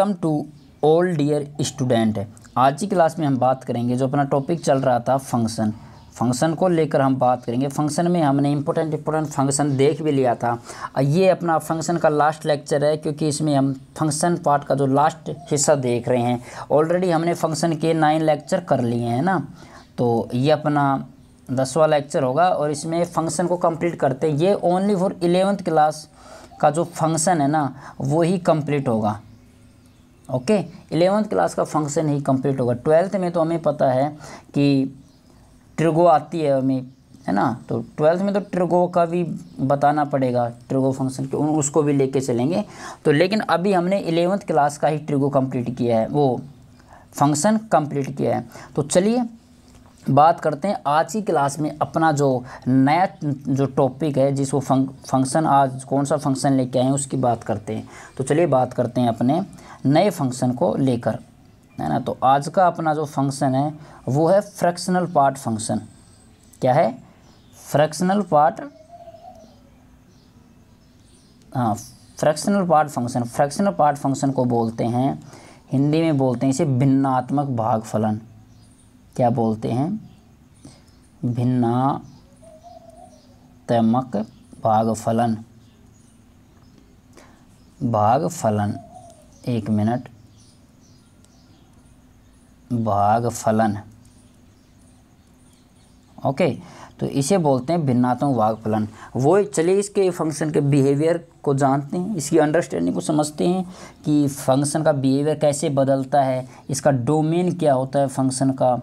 Welcome to all dear student. आज की class में हम बात करेंगे, जो अपना टॉपिक चल रहा था फंक्शन को लेकर हम बात करेंगे। फंक्शन में हमने इंपॉर्टेंट फंक्शन देख भी लिया था। ये अपना फंक्शन का लास्ट लेक्चर है, क्योंकि इसमें हम फंक्शन पार्ट का जो लास्ट हिस्सा देख रहे हैं। ऑलरेडी हमने फंक्शन के 9 लेक्चर कर लिए हैं ना, तो ये अपना 10वां लेक्चर होगा और इसमें फंक्शन को कंप्लीट करते हैं। ये ओनली फॉर 11th क्लास का जो फंक्शन है ना, वो ही कंप्लीट होगा। ओके, 11th क्लास का फंक्शन ही कंप्लीट होगा। 12th में तो हमें पता है कि ट्रिगो आती है हमें, है ना, तो 12th में तो ट्रिगो का भी बताना पड़ेगा, ट्रिगो फंक्शन के उसको भी लेके चलेंगे। तो लेकिन अभी हमने 11th क्लास का ही ट्रिगो कंप्लीट किया है, वो फंक्शन कंप्लीट किया है। तो चलिए बात करते हैं आज की क्लास में अपना जो नया जो टॉपिक है, जिस वो फंक्शन आज कौन सा फंक्शन लेके आए हैं उसकी बात करते हैं। तो चलिए बात करते हैं अपने नए फंक्शन को लेकर, है ना। तो आज का अपना जो फंक्शन है वो है फ्रैक्शनल पार्ट फंक्शन। क्या है? फ्रैक्शनल पार्ट, हाँ, fractional part function. Fractional part function को बोलते हैं, हिंदी में बोलते हैं इसे भिन्नात्मक भागफलन। क्या बोलते हैं? भिन्नात्मक भागफलन। भागफलन, एक मिनट, भागफलन। ओके, तो इसे बोलते हैं भिन्नात्मक भागफलन। वो चलिए इसके फंक्शन के बिहेवियर को जानते हैं, इसकी अंडरस्टैंडिंग को समझते हैं कि फंक्शन का बिहेवियर कैसे बदलता है, इसका डोमेन क्या होता है, फंक्शन का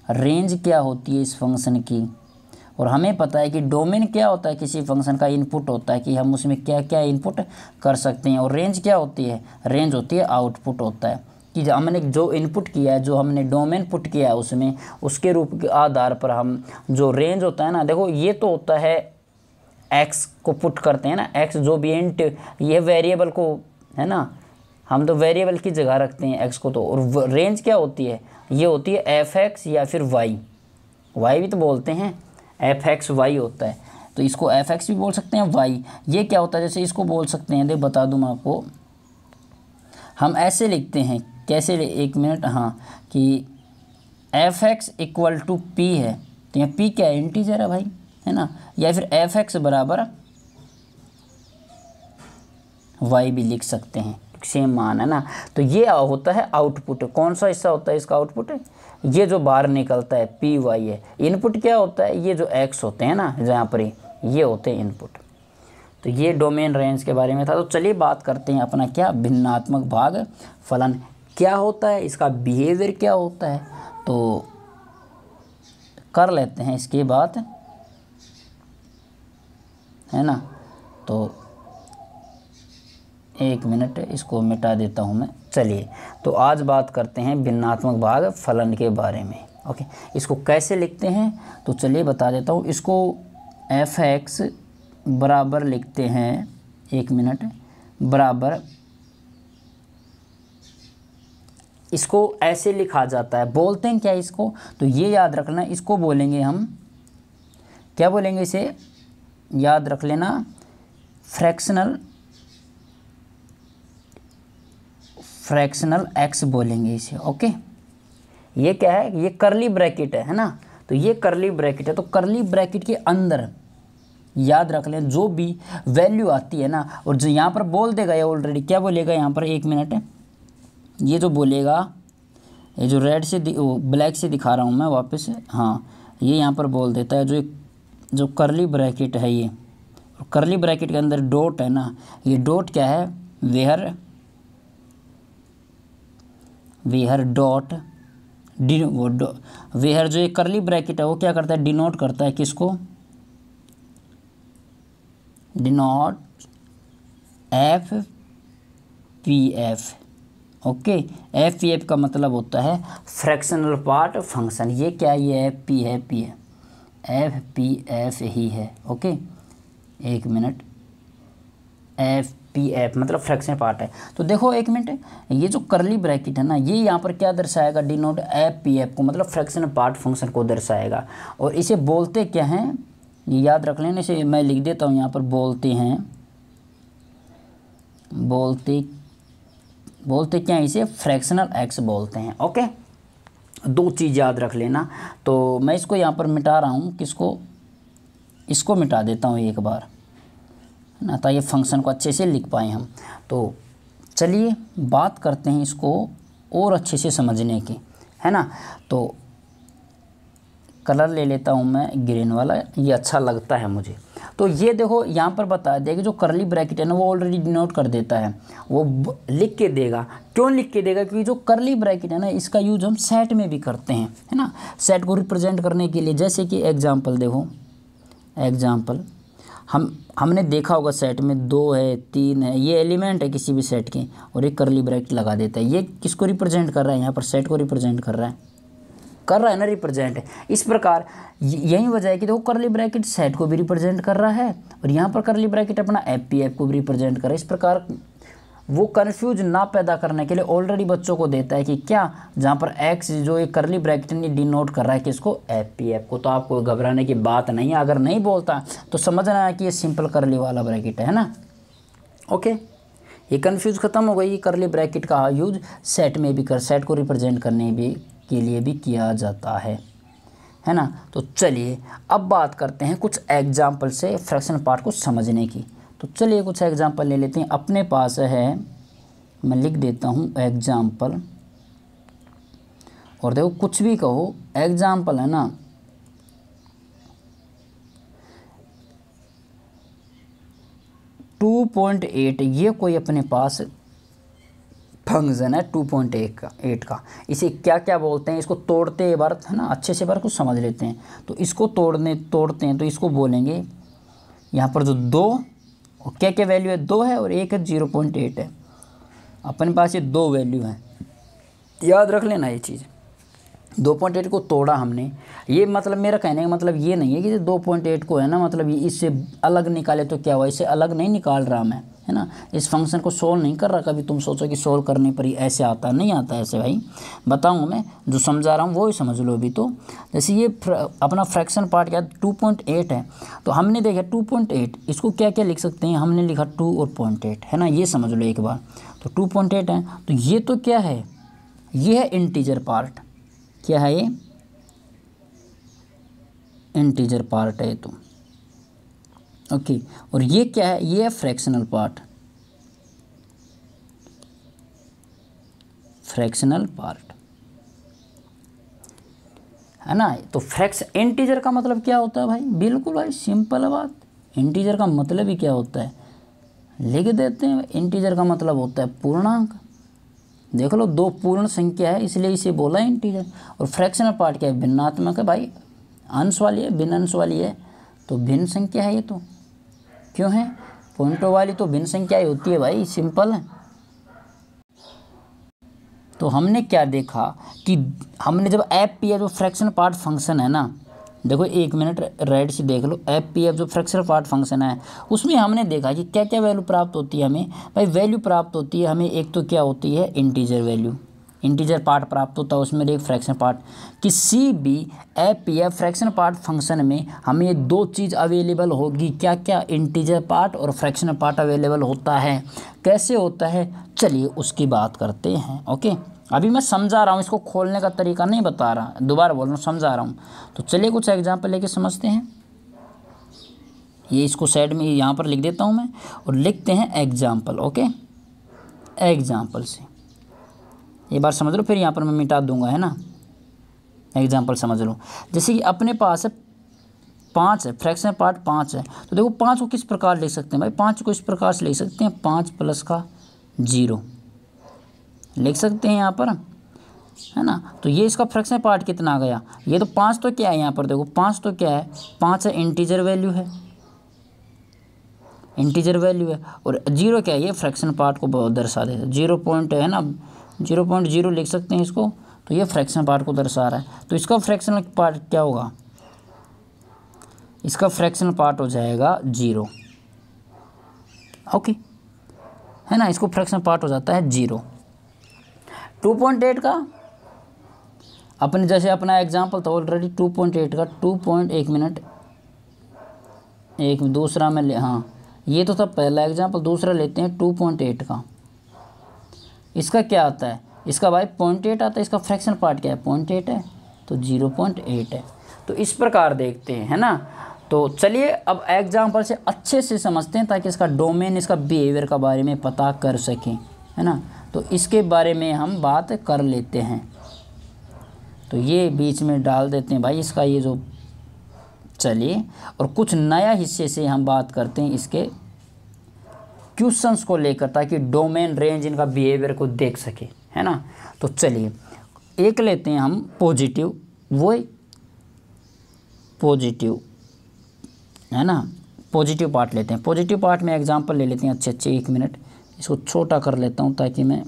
रेंज क्या होती है इस फंक्शन की। और हमें पता है कि डोमेन क्या होता है, किसी फंक्शन का इनपुट होता है कि हम उसमें क्या क्या इनपुट कर सकते हैं। और रेंज क्या होती है? रेंज होती है आउटपुट होता है, कि हमने जो इनपुट किया है, जो हमने डोमेन पुट किया है उसमें, उसके रूप के आधार पर हम जो रेंज होता है ना, देखो ये तो होता है एक्स को पुट करते हैं ना, एक्स जो भी इंट, ये वेरिएबल को, है ना, हम तो वेरिएबल की जगह रखते हैं एक्स को। तो और रेंज क्या होती है? ये होती है एफ एक्स या फिर वाई भी तो बोलते हैं, एफ एक्स वाई होता है, तो इसको एफ एक्स भी बोल सकते हैं, वाई। ये क्या होता है? जैसे इसको बोल सकते हैं, देख बता दूँ मैं आपको, हम ऐसे लिखते हैं, कैसे, एक मिनट, हाँ, कि F X equal to P है, तो यहाँ पी क्या है? इंटीजर है भाई, है ना। या फिर एफ एक्स बराबर वाई भी लिख सकते हैं, सेम मान है ना। तो ये होता है आउटपुट। कौन सा हिस्सा होता है इसका आउटपुट? ये जो बाहर निकलता है पी वाई है। इनपुट क्या होता है? ये जो एक्स होते हैं ना, जहाँ पर ये होते हैं इनपुट। तो ये डोमेन रेंज के बारे में था। तो चलिए बात करते हैं अपना क्या, भिन्नात्मक भागफलन क्या होता है, इसका बिहेवियर क्या होता है, तो कर लेते हैं इसकी बात, है ना। तो एक मिनट, इसको मिटा देता हूँ मैं। चलिए, तो आज बात करते हैं भिन्नात्मक भागफलन के बारे में। ओके, इसको कैसे लिखते हैं तो चलिए बता देता हूँ। इसको एफ एक्स बराबर लिखते हैं, एक मिनट, बराबर, इसको ऐसे लिखा जाता है, बोलते हैं क्या इसको, तो ये याद रखना, इसको बोलेंगे हम, क्या बोलेंगे इसे, याद रख लेना, फ्रैक्शनल एक्स बोलेंगे इसे। ओके, ये क्या है? ये करली ब्रैकेट है ना, तो ये करली ब्रैकेट है। तो करली ब्रैकेट के अंदर याद रख लें, जो भी वैल्यू आती है ना, और जो यहाँ पर बोल देगा, ये ऑलरेडी क्या बोलेगा यहाँ पर, एक मिनट, ये जो बोलेगा, ये जो रेड से ब्लैक से दिखा रहा हूँ मैं वापस, हाँ, ये यहाँ पर बोल देता है, जो करली ब्रैकेट है ये, करली ब्रैकेट के अंदर डॉट है ना, ये डॉट क्या है? वेयर डॉट वेयर, जो ये करली ब्रैकेट है वो क्या करता है? डिनोट करता है किसको? Denote F P F. Okay, F P F का मतलब होता है फ्रैक्शनल पार्ट फंक्शन। ये क्या है? ये एफ पी है, एफ पी एफ ही है। ओके, एक मिनट, एफ पी एफ मतलब फ्रैक्शनल पार्ट है। तो देखो एक मिनट, ये जो करली ब्रैकेट है ना, ये यहाँ पर क्या दर्शाएगा? डिनोट एफ पी एफ को, मतलब फ्रैक्शनल पार्ट फंक्शन को दर्शाएगा। और इसे बोलते क्या हैं? ये याद रख लेने से मैं लिख देता हूँ यहाँ पर, बोलते बोलते क्या हैं, इसे फ्रैक्शनल एक्स बोलते हैं। ओके, दो चीज़ याद रख लेना। तो मैं इसको यहाँ पर मिटा रहा हूँ, किसको, इसको मिटा देता हूँ एक बार, है ना, ताकि फंक्शन को अच्छे से लिख पाएँ हम। तो चलिए बात करते हैं इसको और अच्छे से समझने की, है ना। तो कलर ले लेता हूँ मैं ग्रीन वाला, ये अच्छा लगता है मुझे। तो ये देखो यहाँ पर बता दिया कि जो करली ब्रैकेट है ना, वो ऑलरेडी डिनोट कर देता है, वो लिख के देगा। क्यों लिख के देगा? क्योंकि जो करली ब्रैकेट है ना, इसका यूज हम सेट में भी करते हैं, है ना, सेट को रिप्रेजेंट करने के लिए। जैसे कि एग्जाम्पल देखो, एग्जाम्पल हमने देखा होगा सेट में 2 है 3 है, ये एलिमेंट है किसी भी सेट के, और एक करली ब्रैकेट लगा देता है। ये किसको रिप्रेजेंट कर रहा है? यहाँ पर सेट को रिप्रेजेंट कर रहा है ना, रिप्रेजेंट है। इस प्रकार यही वजह है कि देखो करली ब्रैकेट सेट को भी रिप्रेजेंट कर रहा है, और यहाँ पर करली ब्रैकेट अपना एफ को भी रिप्रेजेंट कर रहा है। इस प्रकार वो कन्फ्यूज ना पैदा करने के लिए ऑलरेडी बच्चों को देता है कि क्या, जहाँ पर एक्स जो एक करली ब्रैकेट ने डिनोट कर रहा है किसको, एफ को। तो आपको घबराने की बात नहीं है, अगर नहीं बोलता तो समझना है कि ये सिंपल करली वाला ब्रैकेट है ना। ओके, ये कन्फ्यूज खत्म हो गई। करली ब्रैकेट का यूज सेट में भी सेट को रिप्रेजेंट करने भी के लिए भी किया जाता है ना। तो चलिए अब बात करते हैं कुछ एग्जाम्पल से फ्रैक्शन पार्ट को समझने की। तो चलिए कुछ एग्जाम्पल ले लेते हैं। अपने पास है, मैं लिख देता हूँ एग्जाम्पल, और देखो कुछ भी कहो एग्जाम्पल है ना, 2.8 ये कोई अपने पास फंक्शन है 2.8 का। इसे क्या क्या बोलते हैं? इसको तोड़ते बार, है ना, अच्छे से बार कुछ समझ लेते हैं। तो इसको तोड़ते हैं तो इसको बोलेंगे, यहाँ पर जो 2 और क्या क्या वैल्यू है, 2 है और एक है 0.8 है। अपने पास ये 2 वैल्यू हैं, याद रख लेना ये चीज़। 2.8 को तोड़ा हमने, ये मतलब मेरा कहने का मतलब ये नहीं है कि 2.8 को, है ना, मतलब ये इससे अलग निकाले तो क्या हुआ, इससे अलग नहीं निकाल रहा मैं, है ना, इस फंक्शन को सोल्व नहीं कर रहा। कभी तुम सोचो कि सोल्व करने पर ही ऐसे आता, नहीं आता ऐसे भाई, बताऊँगा मैं, जो समझा रहा हूँ वो ही समझ लो अभी। तो जैसे ये अपना फ्रैक्शन पार्ट क्या 2.8 है, तो हमने देखा 2.8 इसको क्या क्या लिख सकते हैं, हमने लिखा 2 और 0.8, है ना, ये समझ लो एक बार। तो 2.8 है, तो ये तो क्या है, ये है इंटीजर पार्ट। क्या है ये? इंटीजर पार्ट है तो ओके। और ये क्या है? ये है फ्रैक्शनल पार्ट, फ्रैक्शनल पार्ट, है ना। तो इंटीजर का मतलब क्या होता है भाई? बिल्कुल भाई सिंपल है बात। इंटीजर का मतलब ही क्या होता है, लिख देते हैं। इंटीजर का मतलब होता है पूर्णांक। देख लो, 2 पूर्ण संख्या है इसलिए इसे बोला इंटीजर। और फ्रैक्शनल पार्ट क्या है? भिन्नात्मक है भाई, अंश वाली है, भिन्न अंश वाली है, तो भिन्न संख्या है ये तो। क्यों है? पॉइंटों वाली तो भिन्न संख्या ही होती है भाई, सिंपल है। तो हमने क्या देखा कि हमने जब एफ पी एफ जो फ्रैक्शनल पार्ट फंक्शन है ना, देखो 1 मिनट रेड से देख लो, एफ पी एफ जो फ्रैक्शनल पार्ट फंक्शन है उसमें हमने देखा कि क्या क्या वैल्यू प्राप्त होती है हमें। भाई वैल्यू प्राप्त होती है हमें, एक तो क्या होती है इंटीजर वैल्यू, इंटीजर पार्ट प्राप्त होता है उसमें, एक फ्रैक्शन पार्ट। किसी भी F P F fraction part function में हमें ये 2 चीज़ अवेलेबल होगी। क्या क्या? इंटीजर पार्ट और फ्रैक्शन पार्ट अवेलेबल होता है। कैसे होता है चलिए उसकी बात करते हैं। ओके, अभी मैं समझा रहा हूँ, इसको खोलने का तरीका नहीं बता रहा, दोबारा बोल रहा हूँ, समझा रहा हूँ। तो चलिए कुछ एग्जाम्पल लेके समझते हैं। ये इसको साइड में यहाँ पर लिख देता हूँ मैं, और लिखते हैं एग्जाम्पल। ओके, एग्जाम्पल से ये बात समझ लो, फिर यहाँ पर मैं मिटा दूंगा, है ना। एग्जाम्पल समझ लो, जैसे कि अपने पास है 5 है, फ्रैक्शन पार्ट 5 है। तो देखो 5 को किस प्रकार लिख सकते हैं भाई? 5 को इस प्रकार से लिख सकते हैं, 5 प्लस का 0 लिख सकते हैं यहाँ पर, है ना। तो ये इसका फ्रैक्शन पार्ट कितना आ गया? ये तो 5 तो क्या है यहाँ पर, देखो 5 तो क्या है, 5 है इंटीजर वैल्यू है, इंटीजर वैल्यू है। और 0 क्या है? ये फ्रैक्शन पार्ट को दर्शा देता है, 0 पॉइंट है ना, 0.0 लिख सकते हैं इसको। तो ये फ्रैक्शन पार्ट को दर्शा रहा है। तो इसका फ्रैक्शनल पार्ट क्या होगा? इसका फ्रैक्शनल पार्ट हो जाएगा 0। ओके, है ना, इसको फ्रैक्शनल पार्ट हो जाता है 0। 2.8 का अपने जैसे अपना एग्जाम्पल था ऑलरेडी 2.8 का 1 मिनट, एक दूसरा में हाँ ये तो था पहला एग्जाम्पल, दूसरा लेते हैं 2.8 का। इसका क्या आता है, इसका भाई 0.8 आता है, इसका फ्रैक्शन पार्ट क्या है 0.8 है, तो 0.8 है। तो इस प्रकार देखते हैं, है ना। तो चलिए अब एग्जाम्पल से अच्छे से समझते हैं ताकि इसका डोमेन, इसका बिहेवियर का बारे में पता कर सकें, है ना। तो इसके बारे में हम बात कर लेते हैं। तो ये बीच में डाल देते हैं भाई इसका ये जो, चलिए और कुछ नया हिस्से से हम बात करते हैं इसके क्वेश्चंस को लेकर, ताकि डोमेन, रेंज, इनका बिहेवियर को देख सके, है ना। तो चलिए एक लेते हैं हम पॉजिटिव, वो पॉजिटिव, है ना, पॉजिटिव पार्ट लेते हैं। पॉजिटिव पार्ट में एग्जांपल ले लेते हैं अच्छे, 1 मिनट इसको छोटा कर लेता हूँ ताकि मैं,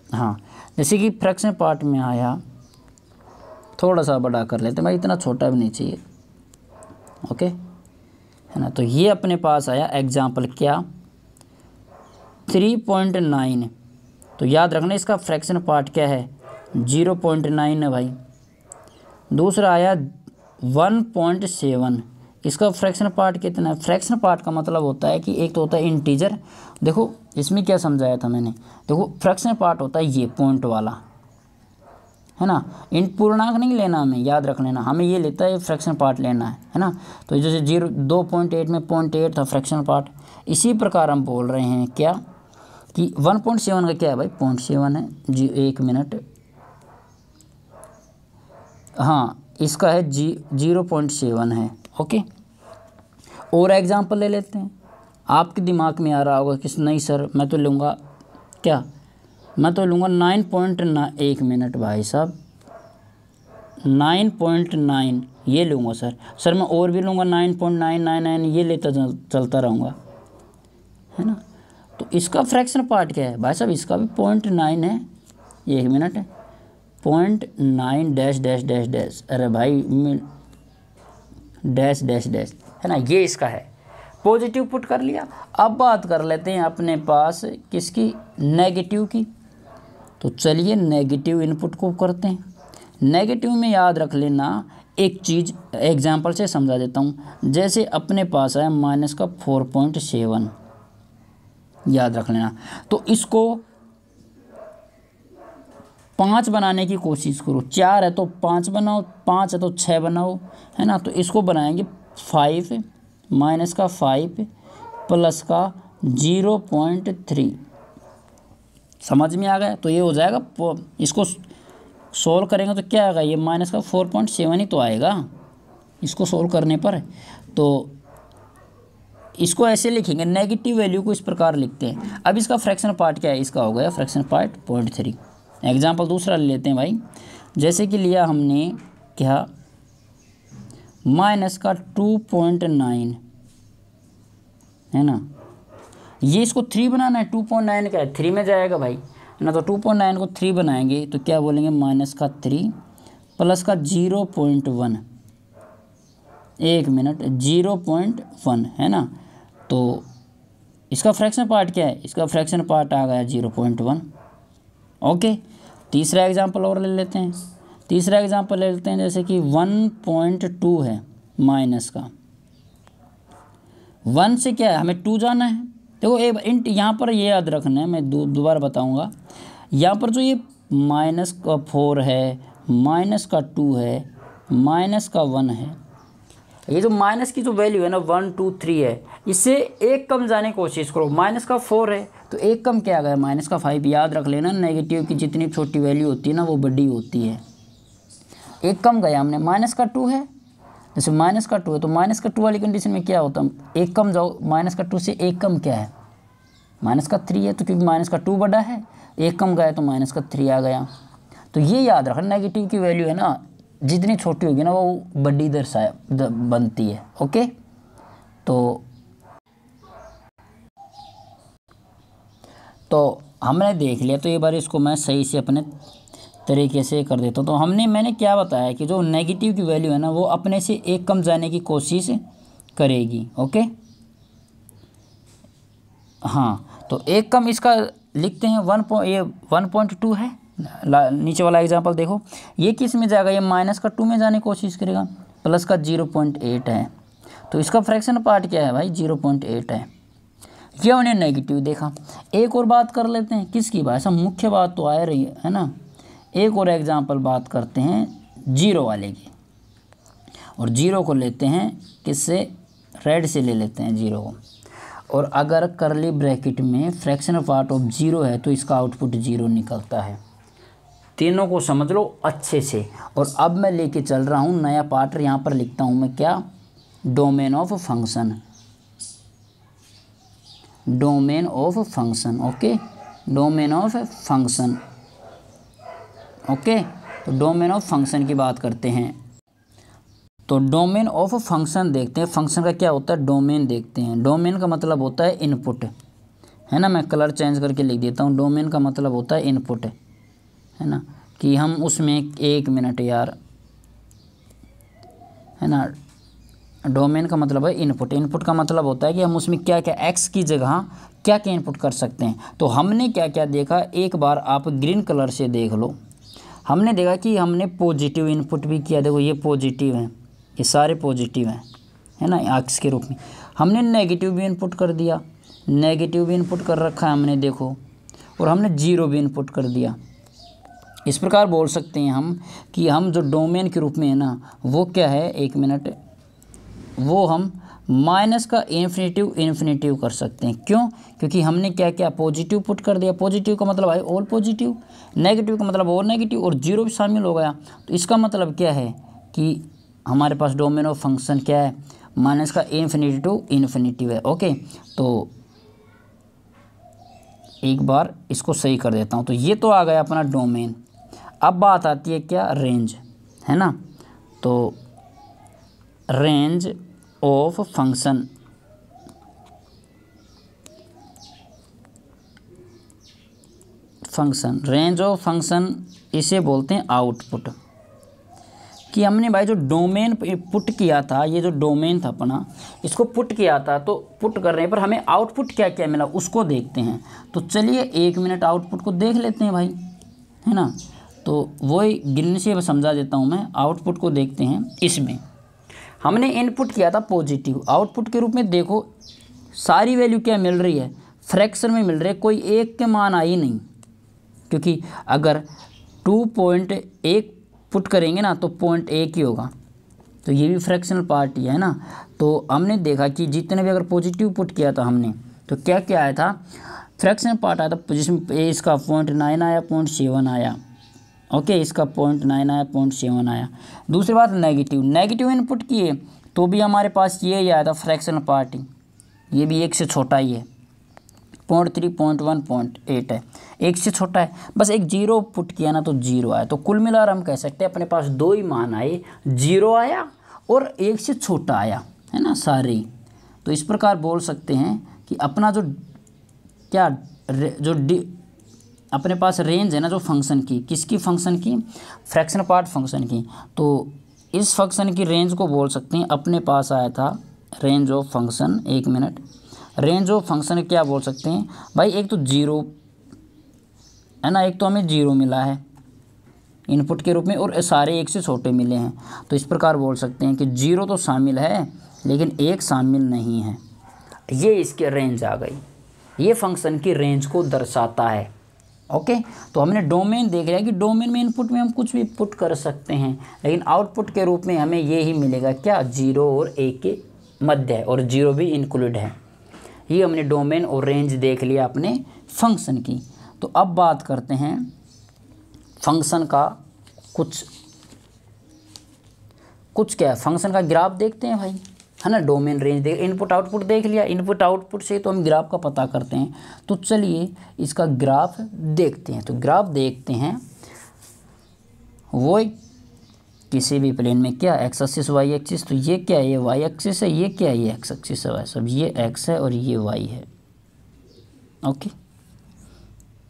हाँ, जैसे कि फ्रैक्शन पार्ट में आया, थोड़ा सा बड़ा कर लेते हैं भाई, इतना छोटा भी नहीं चाहिए, ओके, है ना। तो ये अपने पास आया एग्जांपल क्या 3.9, तो याद रखना इसका फ्रैक्शन पार्ट क्या है 0.9 है भाई। दूसरा आया 1.7, इसका फ्रैक्शन पार्ट कितना है। फ्रैक्शन पार्ट का मतलब होता है कि एक तो होता है इंटीजर, देखो इसमें क्या समझाया था मैंने, देखो फ्रैक्शन पार्ट होता है ये पॉइंट वाला, है ना। इन पूर्णांक नहीं लेना हमें, याद रख लेना, हमें ये लेता है फ्रैक्शन पार्ट लेना है ना। तो जैसे 2.8 में 0.8 था फ्रैक्शन पार्ट, इसी प्रकार हम बोल रहे हैं क्या कि 1.7 का क्या है भाई 0.7 है जी, 1 मिनट, हाँ इसका है 0.7 है, ओके। और एग्जांपल ले लेते हैं, आपके दिमाग में आ रहा होगा कि नहीं सर मैं तो लूँगा क्या, मैं तो लूँगा 9.9, 1 मिनट भाई साहब 9.9 ये लूँगा सर मैं और भी लूँगा 9.999 ये लेता चलता रहूँगा, है ना। तो इसका फ्रैक्शन पार्ट क्या है भाई साहब, इसका भी 0.9 है, 1 मिनट है 0.9 डैश डैश डैश डैश, अरे भाई डैश डैश डैश, है ना, ये इसका है। पॉजिटिव पुट कर लिया। अब बात कर लेते हैं अपने पास किसकी, नेगेटिव की। तो चलिए नेगेटिव इनपुट को करते हैं। नेगेटिव में याद रख लेना एक चीज़, एग्जांपल से समझा देता हूँ। जैसे अपने पास है माइनस का 4.7, याद रख लेना। तो इसको 5 बनाने की कोशिश करो, 4 है तो 5 बनाओ, 5 है तो 6 बनाओ, है ना। तो इसको बनाएंगे 5 माइनस का 5 प्लस का 0.3, समझ में आ गया। तो ये हो जाएगा, इसको सोल्व करेंगे तो क्या आएगा, ये माइनस का 4.7 ही तो आएगा इसको सोल्व करने पर। तो इसको ऐसे लिखेंगे, नेगेटिव वैल्यू को इस प्रकार लिखते हैं। अब इसका फ्रैक्शन पार्ट क्या है, इसका हो गया फ्रैक्शन पार्ट 0.3। एग्जाम्पल दूसरा ले लेते हैं भाई, जैसे कि लिया हमने क्या माइनस का 2.9, है ना। ये इसको 3 बनाना है, 2.9 का है 3 में जाएगा भाई, है ना। तो 2.9 को 3 बनाएंगे तो क्या बोलेंगे, माइनस का 3 प्लस का 0.1, 1 मिनट 0.1, है ना। तो इसका फ्रैक्शन पार्ट क्या है, इसका फ्रैक्शन पार्ट आ गया 0.1, ओके। तीसरा एग्जांपल और ले लेते हैं। तीसरा एग्जांपल ले लेते हैं, जैसे कि 1.2 है माइनस का 1 से क्या है, हमें 2 जाना है। देखो एक यहाँ पर ये याद रखना है, मैं दोबारा बताऊँगा। यहाँ पर जो ये माइनस का 4 है, माइनस का 2 है, माइनस का 1 है, ये जो माइनस की जो वैल्यू है ना 1 2 3 है, इससे एक कम जाने की कोशिश करो। माइनस का 4 है तो एक कम क्या आ गया, माइनस का 5। याद रख लेना, नेगेटिव की जितनी छोटी वैल्यू होती है ना वो बड़ी होती है। एक कम गया हमने, माइनस का 2 है, जैसे माइनस का 2 है तो माइनस का 2 वाली कंडीशन में क्या होता है, एक कम जाओ, माइनस का 2 से एक कम क्या है, माइनस का 3 है। तो क्योंकि माइनस का 2 बड़ा है, एक कम गया तो माइनस का 3 आ गया। तो ये याद रखना, नेगेटिव की वैल्यू है ना जितनी छोटी होगी ना वो बड़ी बनती है, ओके। तो हमने देख लिया। तो ये बार इसको मैं सही से अपने तरीके से कर देता हूँ। तो मैंने क्या बताया कि जो नेगेटिव की वैल्यू है ना वो अपने से एक कम जाने की कोशिश करेगी, ओके। हाँ, तो एक कम इसका लिखते हैं 1.2 है, नीचे वाला एग्जांपल देखो, ये किस में जाएगा, ये माइनस का 2 में जाने की कोशिश करेगा, प्लस का 0.8 है। तो इसका फ्रैक्शन पार्ट क्या है भाई 0.8 है। ये हमने नेगेटिव देखा। एक और बात कर लेते हैं, किसकी बात, सब मुख्य बात तो आ रही है ना। एक और एग्जांपल बात करते हैं जीरो वाले की, और जीरो को लेते हैं किससे, रेड से ले लेते हैं जीरो को। और अगर करली ब्रैकेट में फ्रैक्शनल पार्ट ऑफ जीरो है तो इसका आउटपुट जीरो निकलता है। तीनों को समझ लो अच्छे से। और अब मैं लेके चल रहा हूँ नया पार्ट, यहाँ पर लिखता हूँ मैं क्या, domain of function, domain of function. Okay, domain of function. Okay, तो डोमेन ऑफ फंक्शन की बात करते हैं। तो डोमेन ऑफ फंक्शन देखते हैं, फंक्शन का क्या होता है, डोमेन देखते हैं। डोमेन का मतलब होता है इनपुट, है ना। मैं कलर चेंज करके लिख देता हूँ। डोमेन का मतलब होता है इनपुट, है ना, कि हम उसमें, एक मिनट यार, है ना। डोमेन का मतलब है इनपुट। इनपुट का मतलब होता है कि हम उसमें क्या क्या, एक्स की जगह क्या क्या इनपुट कर सकते हैं। तो हमने क्या क्या देखा, एक बार आप ग्रीन कलर से देख लो। हमने देखा कि हमने पॉजिटिव इनपुट भी किया, देखो ये पॉजिटिव है, ये सारे पॉजिटिव हैं, है ना, एक्स के रूप में। हमने नेगेटिव भी इनपुट कर दिया, नेगेटिव भी इनपुट कर रखा है हमने, देखो। और हमने जीरो भी इनपुट कर दिया। इस प्रकार बोल सकते हैं हम कि हम जो डोमेन के रूप में है ना, वो क्या है, एक मिनट, वो हम माइनस का इन्फिनेटिव कर सकते हैं। क्यों, क्योंकि हमने क्या क्या पॉजिटिव पुट कर दिया। पॉजिटिव का मतलब है ऑल पॉजिटिव, नेगेटिव का मतलब ऑल नेगेटिव, और जीरो भी शामिल हो गया। तो इसका मतलब क्या है कि हमारे पास डोमेन ऑफ फंक्शन क्या है, माइनस का इन्फिनेटिव है। ओके, तो एक बार इसको सही कर देता हूँ। तो ये तो आ गया अपना डोमेन। अब बात आती है क्या, रेंज, है ना। तो range of function, range of function इसे बोलते हैं आउटपुट। कि हमने भाई जो डोमेन पुट किया था, ये जो डोमेन था अपना, इसको पुट किया था, तो पुट करने पर हमें आउटपुट क्या क्या मिला उसको देखते हैं। तो चलिए एक मिनट आउटपुट को देख लेते हैं भाई, है ना। तो वही गिनने से समझा देता हूँ मैं, आउटपुट को देखते हैं। इसमें हमने इनपुट किया था पॉजिटिव, आउटपुट के रूप में देखो सारी वैल्यू क्या मिल रही है, फ्रैक्शन में मिल रही है, कोई एक के मान आई नहीं। क्योंकि अगर 2.1 पुट करेंगे ना तो 0.1 ही होगा, तो ये भी फ्रैक्शनल पार्ट ही है ना। तो हमने देखा कि जितने भी अगर पॉजिटिव पुट किया था हमने, तो क्या क्या आया था, फ्रैक्शनल पार्ट आया था, जिसमें इसका 0.9 आया, 0.7 आया। ओके, इसका 0.9 आया, 0.7 आया। दूसरी बात नेगेटिव इनपुट किए तो भी हमारे पास ये ही आया था फ्रैक्शनल पार्ट ही, ये भी एक से छोटा ही है, 0.3, 0.1, 0.8 है, एक से छोटा है। बस एक जीरो पुट किया ना तो जीरो आया। तो कुल मिलाकर हम कह सकते हैं अपने पास दो ही मान आए, जीरो आया और एक से छोटा आया, है ना, सारे। तो इस प्रकार बोल सकते हैं कि अपना जो क्या अपने पास रेंज है ना जो फंक्शन की, किसकी, फंक्शन की, फ्रैक्शनल पार्ट फंक्शन की। तो इस फंक्शन की रेंज को बोल सकते हैं, अपने पास आया था रेंज ऑफ फंक्शन। एक मिनट, रेंज ऑफ फंक्शन क्या बोल सकते हैं भाई, एक तो जीरो है ना, एक तो हमें जीरो मिला है इनपुट के रूप में, और सारे एक से छोटे मिले हैं। तो इस प्रकार बोल सकते हैं कि जीरो तो शामिल है लेकिन एक शामिल नहीं है। ये इसकी रेंज आ गई, ये फंक्शन की रेंज को दर्शाता है। ओके, तो हमने डोमेन देख लिया कि डोमेन में इनपुट में हम कुछ भी पुट कर सकते हैं, लेकिन आउटपुट के रूप में हमें ये ही मिलेगा क्या, जीरो और एक के मध्य है, और जीरो भी इंक्लूड है। ये हमने डोमेन और रेंज देख लिया अपने फंक्शन की। तो अब बात करते हैं फंक्शन का कुछ क्या है, फंक्शन का ग्राफ देखते हैं भाई, है ना। डोमेन रेंज देख, इनपुट आउटपुट देख लिया, इनपुट आउटपुट से तो हम ग्राफ का पता करते हैं। तो चलिए इसका ग्राफ देखते हैं। तो ग्राफ देखते हैं, वो किसी भी प्लेन में क्या, एक्स एक्सिस वाई एक्सिस, तो ये क्या है, ये वाई एक्सिस है, ये क्या है, ये एक्स एक्सिस है भाई सब, ये एक्स है और ये वाई है। ओके,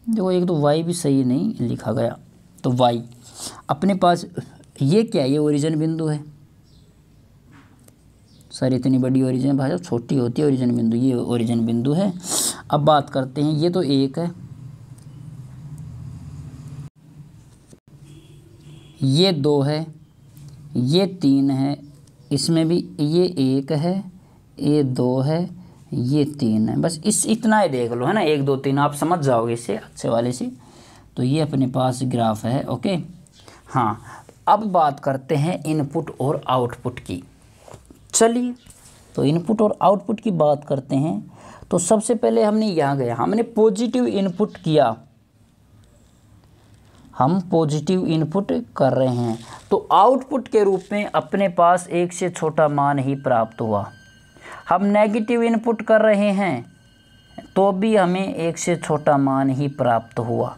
देखो एक तो वाई भी सही नहीं लिखा गया, तो वाई अपने पास, ये क्या है, ये ओरिजिन बिंदु है। सर इतनी बड़ी ओरिजिन भाई साहब छोटी होती है ओरिजिन बिंदु, ये ओरिजिन बिंदु है। अब बात करते हैं, ये तो एक है, ये दो है, ये तीन है, इसमें भी ये एक है, ये दो है, ये 3 है, बस इतना ही देख लो, है ना, 1 2 3 आप समझ जाओगे इससे अच्छे वाले से। तो ये अपने पास ग्राफ है। ओके, हाँ, अब बात करते हैं इनपुट और आउटपुट की। चलिए, तो इनपुट और आउटपुट की बात करते हैं। तो सबसे पहले हमने यहाँ गया, हमने पॉजिटिव इनपुट किया, हम पॉजिटिव इनपुट कर रहे हैं, तो आउटपुट के रूप में अपने पास 1 से छोटा मान ही प्राप्त हुआ। हम नेगेटिव इनपुट कर रहे हैं तो भी हमें 1 से छोटा मान ही प्राप्त हुआ,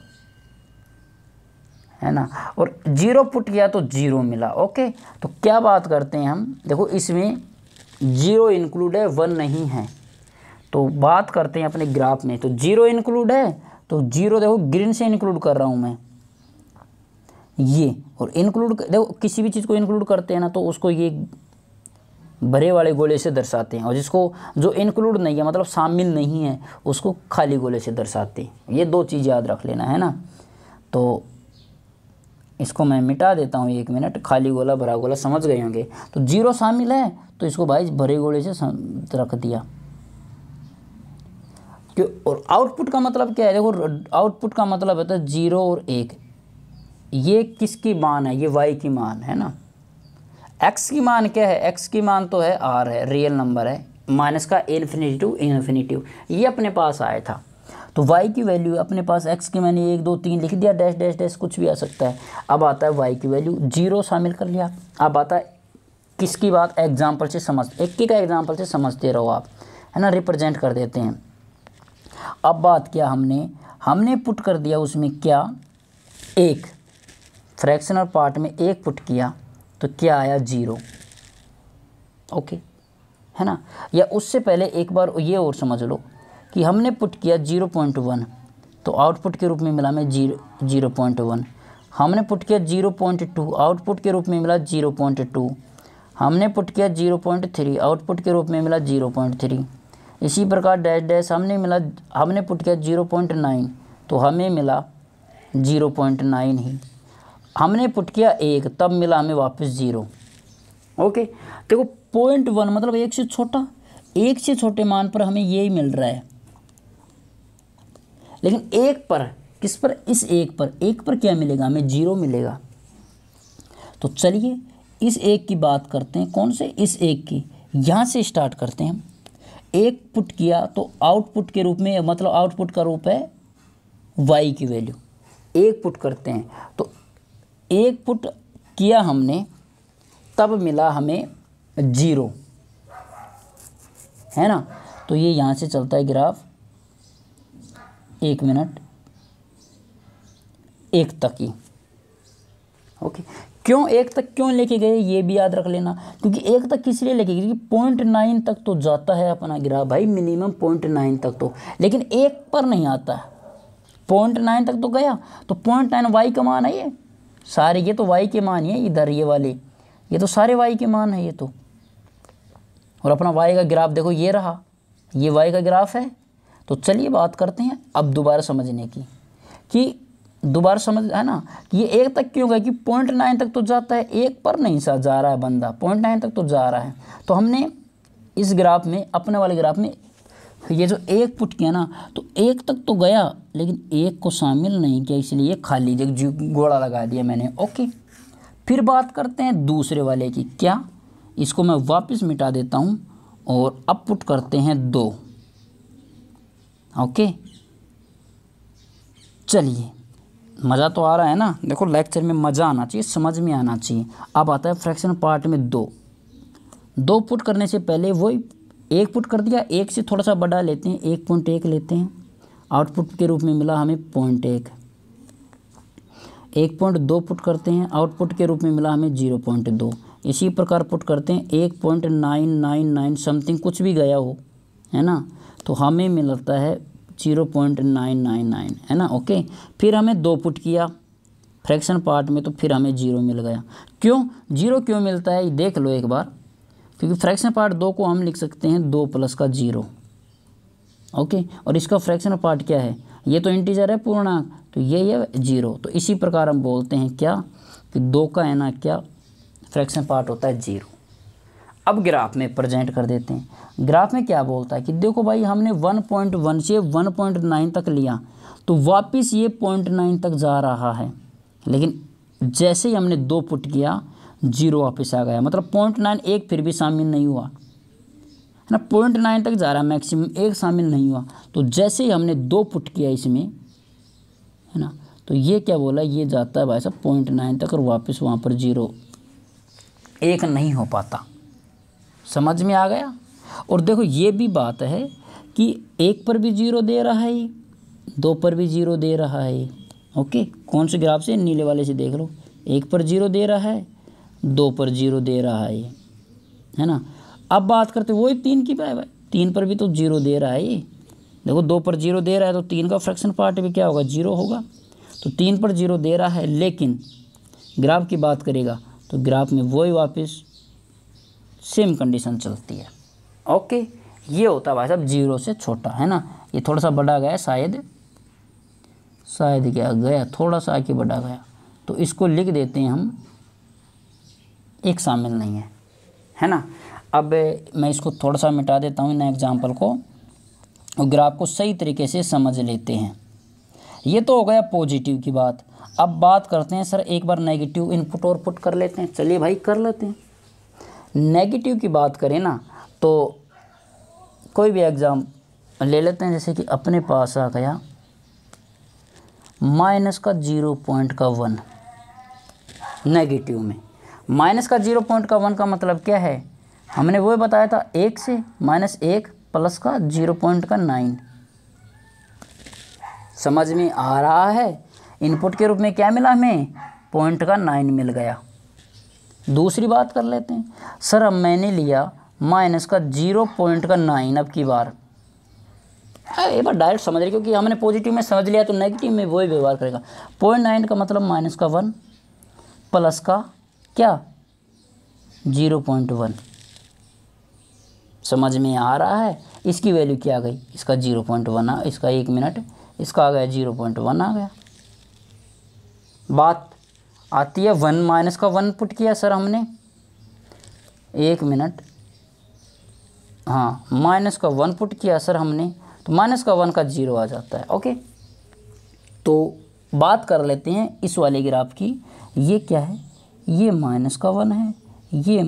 है ना, और 0 पुट किया तो 0 मिला। ओके, तो क्या बात करते हैं हम, देखो इसमें 0 इंक्लूड है, 1 नहीं है। तो बात करते हैं अपने ग्राफ में, तो 0 इंक्लूड है, तो 0 देखो ग्रीन से इंक्लूड कर रहा हूँ मैं ये, और इंक्लूड देखो किसी भी चीज़ को इंक्लूड करते हैं ना तो उसको ये भरे वाले गोले से दर्शाते हैं, और जिसको जो इंक्लूड नहीं है मतलब शामिल नहीं है उसको खाली गोले से दर्शाते हैं। ये 2 चीज़ याद रख लेना, है ना। तो इसको मैं मिटा देता हूँ 1 मिनट, खाली गोला भरा गोला समझ गए होंगे। तो 0 शामिल है तो इसको भाई भरे गोले से रख दिया। क्यों, और आउटपुट का मतलब क्या है, देखो आउटपुट का मतलब होता है 0 और 1। ये किसकी मान है, ये y की मान है ना। x की मान क्या है, x की मान तो है r है, रियल नंबर है, माइनस का इन्फिनिटी इन्फिनिटी, ये अपने पास आया था। तो y की वैल्यू अपने पास, x की मैंने 1 2 3 लिख दिया, डैश डैश डैश कुछ भी आ सकता है। अब आता है y की वैल्यू, 0 शामिल कर लिया। अब आता है किसकी बात, एग्जाम्पल से समझ, एक का एग्जाम्पल से समझते रहो आप, है ना, रिप्रेजेंट कर देते हैं। अब बात क्या, हमने पुट कर दिया उसमें क्या, 1 फ्रैक्शनल पार्ट में 1 पुट किया तो क्या आया, 0। ओके, है ना। या उससे पहले एक बार ये और समझ लो कि हमने पुट किया 0.1 तो आउटपुट के रूप में मिला हमें 0.1। हमने पुट किया 0.2 आउटपुट के रूप में मिला 0.2। हमने पुट किया 0.3 आउटपुट के रूप में मिला 0.3। इसी प्रकार डैश डैश हमने पुट किया 0.9 तो हमें मिला 0.9 ही। हमने पुट किया 1 तब मिला हमें वापस 0। ओके, देखो 0.1 मतलब 1 से छोटा, 1 से छोटे मान पर हमें यही मिल रहा है, लेकिन 1 पर, किस पर, इस 1 पर क्या मिलेगा, हमें 0 मिलेगा। तो चलिए इस 1 की बात करते हैं, कौन से, इस 1 की, यहाँ से स्टार्ट करते हैं। 1 पुट किया तो आउटपुट के रूप में, मतलब आउटपुट का रूप है y की वैल्यू, 1 पुट करते हैं तो 1 पुट किया हमने तब मिला हमें 0, है ना। तो ये यहाँ से चलता है ग्राफ, 1 मिनट, 1 तक ही। ओके, क्यों 1 तक क्यों लेके गए ये भी याद रख लेना, क्योंकि 1 तक किस लिए लेके गए, क्योंकि 0.9 तक तो जाता है अपना ग्राफ भाई, मिनिमम 0.9 तक तो, लेकिन 1 पर नहीं आता है। 0.9 तक तो गया तो 0.9 y का मान है, ये सारे, ये तो y के मान ही है इधर, ये वाले, ये तो सारे y के मान है ये तो। और अपना y का ग्राफ देखो ये रहा, ये y का ग्राफ है। तो चलिए बात करते हैं अब दोबारा समझने की, कि दोबारा समझ, है ना, कि ये 1 तक क्यों गया, कि 0.9 तक तो जाता है, 1 पर नहीं सा जा रहा है बंदा, 0.9 तक तो जा रहा है। तो हमने इस ग्राफ में, अपने वाले ग्राफ में, ये जो 1 पुट किया ना तो 1 तक तो गया लेकिन 1 को शामिल नहीं किया, इसलिए खाली गोला लगा दिया मैंने। ओके, फिर बात करते हैं दूसरे वाले की, क्या, इसको मैं वापस मिटा देता हूँ और अब पुट करते हैं 2। ओके, चलिए, मज़ा तो आ रहा है ना, देखो लेक्चर में मज़ा आना चाहिए, समझ में आना चाहिए। अब आता है फ्रैक्शन पार्ट में 2 पुट करने से पहले वही 1 पुट कर दिया, 1 से थोड़ा सा बड़ा लेते हैं, 1.1 लेते हैं, आउटपुट के रूप में मिला हमें 0.1। 1.2 पुट करते हैं, आउटपुट के रूप में मिला हमें 0.2। इसी प्रकार पुट करते हैं 1.999 समथिंग कुछ भी गया हो, है ना, तो हमें मिलता है 0.999, है ना। ओके, फिर हमें 2 पुट किया फ्रैक्शन पार्ट में तो फिर हमें 0 मिल गया। क्यों 0 क्यों मिलता है ये देख लो एक बार, क्योंकि फ्रैक्शन पार्ट 2 को हम लिख सकते हैं 2 + का 0। ओके, और इसका फ्रैक्शन पार्ट क्या है, ये तो इंटीजर है पूर्णांक, तो ये है 0। तो इसी प्रकार हम बोलते हैं क्या, कि 2 का है ना क्या फ्रैक्शन पार्ट होता है 0। अब ग्राफ में प्रेजेंट कर देते हैं। ग्राफ में क्या बोलता है कि देखो भाई हमने 1.1 से 1.9 तक लिया तो वापस ये 0.9 तक जा रहा है, लेकिन जैसे ही हमने 2 पुट किया 0 वापस आ गया, मतलब 0.9 एक फिर भी शामिल नहीं हुआ है ना, 0.9 तक जा रहा है मैक्सिमम, एक शामिल नहीं हुआ। तो जैसे ही हमने 2 पुट किया इसमें है ना, तो ये क्या बोला, ये जाता है भाई साहब 0.9 तक और वापस वहाँ पर 0 एक नहीं हो पाता। समझ में आ गया। और देखो ये भी बात है कि 1 पर भी 0 दे रहा है, 2 पर भी 0 दे रहा है। ओके, कौन से ग्राफ से, नीले वाले से देख लो। 1 पर 0 दे रहा है, 2 पर 0 दे रहा है ना। अब बात करते वही 3 की भाई, 3 पर भी तो 0 दे रहा है ये। देखो 2 पर 0 दे रहा है तो 3 का फ्रैक्शन पार्ट भी क्या होगा, 0 होगा। तो 3 पर 0 दे रहा है, लेकिन ग्राफ की बात करेगा तो ग्राफ में वही वापस सेम कंडीशन चलती है। ओके, ये होता है भाई साहब 0 से छोटा, है ना। ये थोड़ा सा बड़ा गया शायद क्या गया, थोड़ा सा आके बढ़ा गया, तो इसको लिख देते हैं हम, एक शामिल नहीं है ना। अब मैं इसको थोड़ा सा मिटा देता हूँ इन एग्जाम्पल को, और ग्राफ को सही तरीके से समझ लेते हैं। ये तो हो गया पॉजिटिव की बात। अब बात करते हैं सर एक बार नेगेटिव इनपुट और पुट कर लेते हैं। चलिए भाई कर लेते हैं। नेगेटिव की बात करें ना तो कोई भी एग्ज़ाम ले लेते हैं, जैसे कि अपने पास आ गया -0.1 नेगेटिव में। -0.1 का मतलब क्या है, हमने वो बताया था 1 से -1 प्लस का 0.9। समझ में आ रहा है। इनपुट के रूप में क्या मिला हमें, 0.9 मिल गया। दूसरी बात कर लेते हैं सर, अब मैंने लिया -0.9। अब की बार एक बार डायरेक्ट समझ रहे, क्योंकि हमने पॉजिटिव में समझ लिया तो नेगेटिव में वही व्यवहार करेगा। 0.9 का मतलब -1 प्लस का क्या 0.1। समझ में आ रहा है। इसकी वैल्यू क्या आ गई, इसका 0.1 इसका 1 मिनट, इसका आ गया 0.1 आ गया। बात आती है 1 का 1 पुट किया सर हमने, 1 मिनट, हाँ का 1 पुट किया सर हमने, तो का 1 का 0 आ जाता है। ओके, तो बात कर लेते हैं इस वाले ग्राफ की। ये क्या है, ये का 1 है, ये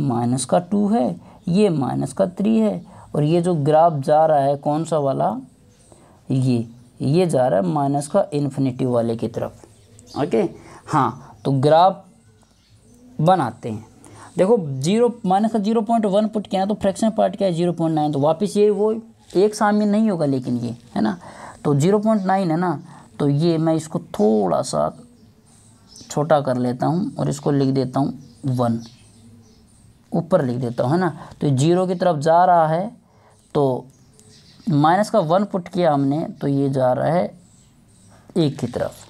का 2 है, ये का 3 है, और ये जो ग्राफ जा रहा है कौन सा वाला, ये जा रहा है माइनस का इन्फिनिटी वाले की तरफ। ओके, हाँ तो ग्राफ बनाते हैं। देखो का 0.1 पुट किया तो फ्रैक्शन पार्ट क्या है 0.9, तो वापस ये वो एक शामिल नहीं होगा, लेकिन ये है ना, तो 0.9 है ना, तो ये मैं इसको थोड़ा सा छोटा कर लेता हूँ और इसको लिख देता हूँ 1, ऊपर लिख देता हूँ, है ना। तो 0 की तरफ जा रहा है, तो का 1 पुट किया हमने तो ये जा रहा है 1 की तरफ।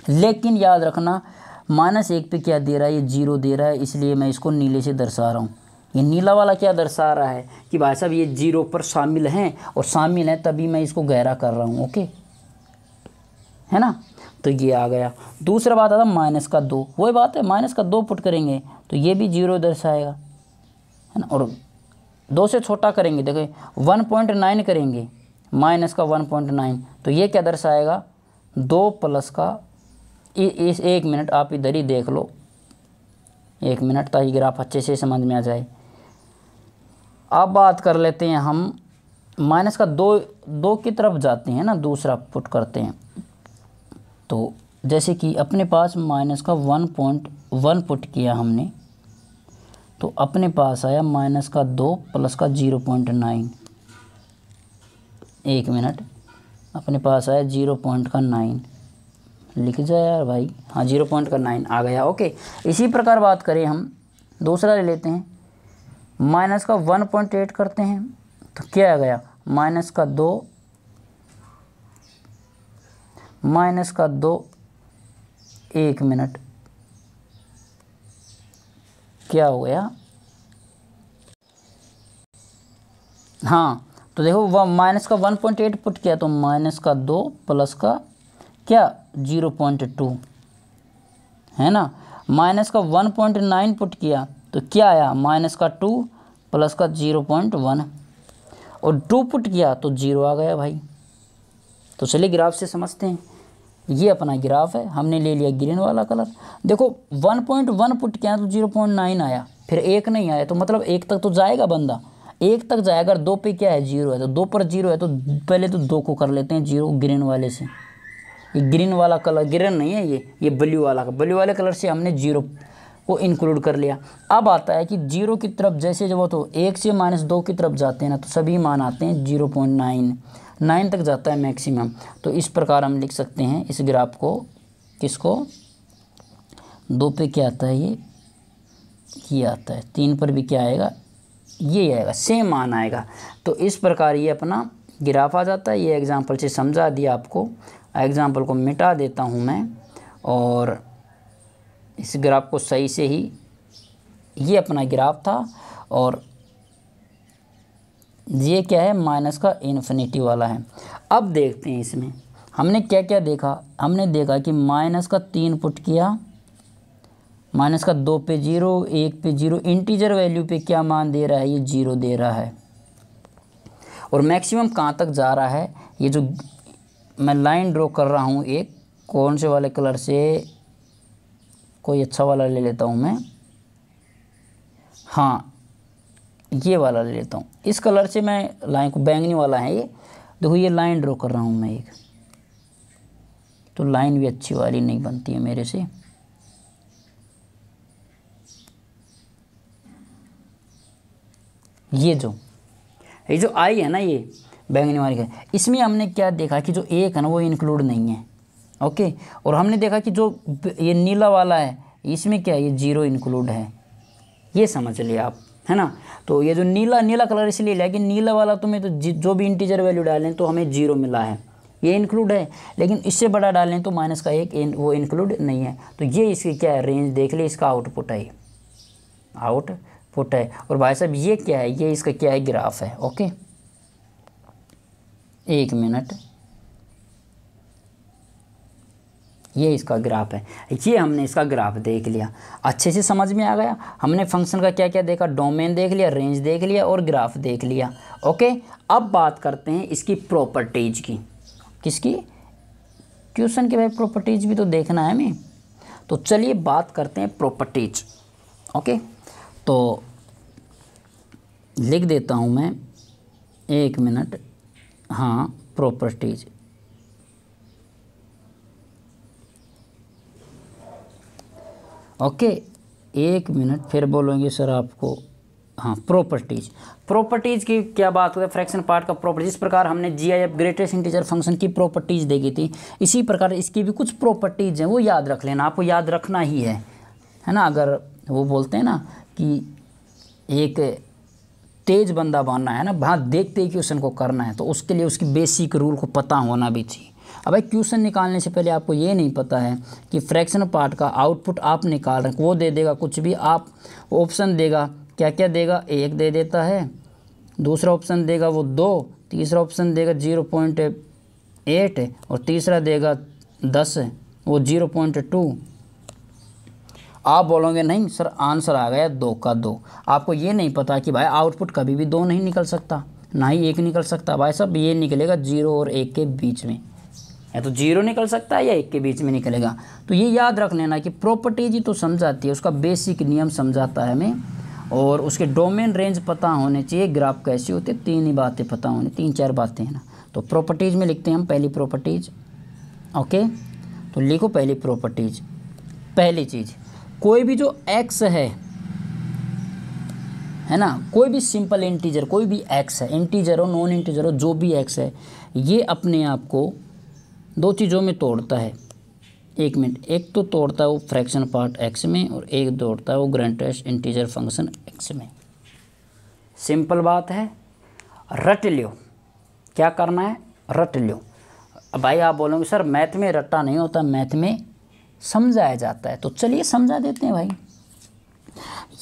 लेकिन याद रखना -1 पे क्या दे रहा है, ये 0 दे रहा है, इसलिए मैं इसको नीले से दर्शा रहा हूँ। ये नीला वाला क्या दर्शा रहा है कि भाई साहब ये 0 पर शामिल हैं, और शामिल हैं तभी मैं इसको गहरा कर रहा हूँ। ओके, है ना, तो ये आ गया। दूसरा बात आता का 2, वही बात है का 2 पुट करेंगे तो ये भी 0 दर्शाएगा, है ना। और 2 से छोटा करेंगे, देखो 1.9 करेंगे का 1.9, तो ये क्या दर्शाएगा 2 प्लस का इस 1 मिनट आप इधर ही देख लो, 1 मिनट, ताकि ग्राफ अच्छे से समझ में आ जाए। अब बात कर लेते हैं हम का 2 की तरफ जाते हैं ना, दूसरा पुट करते हैं। तो जैसे कि अपने पास का 1.1 पुट किया हमने, तो अपने पास आया का 2 प्लस का 0.9। 1 मिनट, अपने पास आया 0.9, लिख जाए यार भाई, हाँ 0.9 आ गया। ओके, इसी प्रकार बात करें हम दूसरा ले लेते हैं, का 1.8 करते हैं तो क्या आ गया का 2 1 मिनट, क्या हो गया, हाँ तो देखो का 1.8 पुट किया तो का 2 प्लस का क्या 0.2, है ना। का 1.9 पुट किया तो तो क्या आया -2 प्लस का 0.1 और 2 पुट किया तो 0 आ गया भाई। तो चलिए ग्राफ से समझते हैं। ये अपना ग्राफ है, हमने ले लिया ग्रीन वाला कलर। देखो 1.1 पुट किया तो 0.9 आया, फिर 1 नहीं आया, तो मतलब 1 तक तो जाएगा बंदा, 1 तक जाएगा। अगर 2 पे क्या है 0 है, तो 2 पर 0 है तो पहले तो 2 को कर लेते हैं 0 ग्रीन वाले से। ये ग्रीन वाला कलर, ग्रीन नहीं है ये ब्लू वाला, ब्लू वाले कलर से हमने 0 को इंक्लूड कर लिया। अब आता है कि 0 की तरफ जैसे जब वो तो 1 से -2 की तरफ जाते हैं ना, तो सभी मान आते हैं 0.9 तक जाता है मैक्सिमम। तो इस प्रकार हम लिख सकते हैं इस ग्राफ को, किसको, 2 पे क्या आता है ये आता है, 3 पर भी क्या आएगा, ये आएगा, सेम मान आएगा। तो इस प्रकार ये अपना ग्राफ आ जाता है। ये एग्जाम्पल से समझा दिया आपको। एग्जाम्पल को मिटा देता हूँ मैं और इस ग्राफ को सही से ही, ये अपना ग्राफ था और ये क्या है माइनस का इन्फिनिटी वाला है। अब देखते हैं इसमें हमने क्या क्या देखा। हमने देखा कि -3 पुट किया, -2 पे 0, 1 पे 0, इंटीजर वैल्यू पे क्या मान दे रहा है, ये 0 दे रहा है। और मैक्सिमम कहाँ तक जा रहा है, ये जो मैं लाइन ड्रॉ कर रहा हूँ, एक कौन से वाले कलर से, कोई अच्छा वाला ले लेता हूँ मैं, हाँ ये वाला ले लेता हूँ। इस कलर से मैं लाइन को, बैंगनी वाला है ये, देखो ये लाइन ड्रॉ कर रहा हूँ मैं एक, तो लाइन भी अच्छी वाली नहीं बनती है मेरे से। ये जो आई है ना, ये बैंगनी वाली है, इसमें हमने क्या देखा कि जो 1 है ना वो इंक्लूड नहीं है, ओके। और हमने देखा कि जो ये नीला वाला है इसमें क्या है, ये 0 इंक्लूड है, ये समझ लिया आप, है ना। तो ये जो नीला कलर इसलिए लिया कि नीला वाला तुम्हें तो जो भी इंटीजर वैल्यू डालें तो हमें 0 मिला है, ये इंक्लूड है। लेकिन इससे बड़ा डालें तो -1 वो इंक्लूड नहीं है। तो ये इसकी क्या है, रेंज देख ले, इसका आउटपुट है, आउटपुट है। और भाई साहब ये क्या है, ये इसका क्या है, ग्राफ है, ओके। 1 मिनट, ये इसका ग्राफ है। ये हमने इसका ग्राफ देख लिया, अच्छे से समझ में आ गया। हमने फंक्शन का क्या क्या देखा, डोमेन देख लिया, रेंज देख लिया और ग्राफ देख लिया, ओके। अब बात करते हैं इसकी प्रॉपर्टीज की। किसकी, क्वेश्चन के भाई प्रॉपर्टीज भी तो देखना है हमें। तो चलिए बात करते हैं प्रॉपर्टीज, ओके। तो लिख देता हूँ मैं, 1 मिनट, हाँ प्रॉपर्टीज, ओके। 1 मिनट, फिर बोलेंगे सर आपको, हाँ प्रॉपर्टीज़ की क्या बात होती है, फ्रैक्शन पार्ट का प्रॉपर्टीज। इस प्रकार हमने GIF ग्रेटेस्ट इंटीजर फंक्शन की प्रॉपर्टीज़ देखी थी, इसी प्रकार इसकी भी कुछ प्रॉपर्टीज़ हैं, वो याद रख लेना, आपको याद रखना ही है ना। अगर वो बोलते हैं ना कि एक तेज बंदा बनना है ना, वहाँ देखते ही क्वेश्चन को करना है, तो उसके लिए उसकी बेसिक रूल को पता होना भी चाहिए। अब भाई क्वेश्चन निकालने से पहले आपको ये नहीं पता है कि फ्रैक्शन पार्ट का आउटपुट आप निकाल रहे हैं, वो दे देगा कुछ भी, आप ऑप्शन देगा, क्या क्या देगा, 1 दे देता है, दूसरा ऑप्शन देगा वो 2, तीसरा ऑप्शन देगा 0.8 और तीसरा देगा 10, वो 0.2। आप बोलोगे नहीं सर आंसर आ गया 2 का 2। आपको ये नहीं पता कि भाई आउटपुट कभी भी 2 नहीं निकल सकता, ना ही 1 निकल सकता, भाई साहब ये निकलेगा 0 और 1 के बीच में, या तो 0 निकल सकता है या 1 के बीच में निकलेगा। तो ये याद रख लेना कि प्रॉपर्टीज ही तो समझाती है, उसका बेसिक नियम समझाता है हमें, और उसके डोमेन रेंज पता होने चाहिए, ग्राफ कैसे होते, 3 ही बातें पता होनी, 3-4 बातें हैं ना। तो प्रॉपर्टीज़ में लिखते हैं हम पहली प्रॉपर्टीज़, ओके। तो लिखो पहली प्रॉपर्टीज़, पहली चीज़, कोई भी जो x है ना, कोई भी सिंपल इंटीजर, कोई भी x है, इंटीजर हो नॉन इंटीजर हो, जो भी x है, ये अपने आप को 2 चीज़ों में तोड़ता है। 1 मिनट, एक तो तोड़ता है वो फ्रैक्शन पार्ट x में, और एक तोड़ता है वो ग्रेटेस्ट इंटीजर फंक्शन x में। सिंपल बात है, रट लियो, क्या करना है, रट लियो। अब भाई आप बोलोगे सर मैथ में रट्टा नहीं होता, मैथ में समझाया जाता है, तो चलिए समझा देते हैं भाई।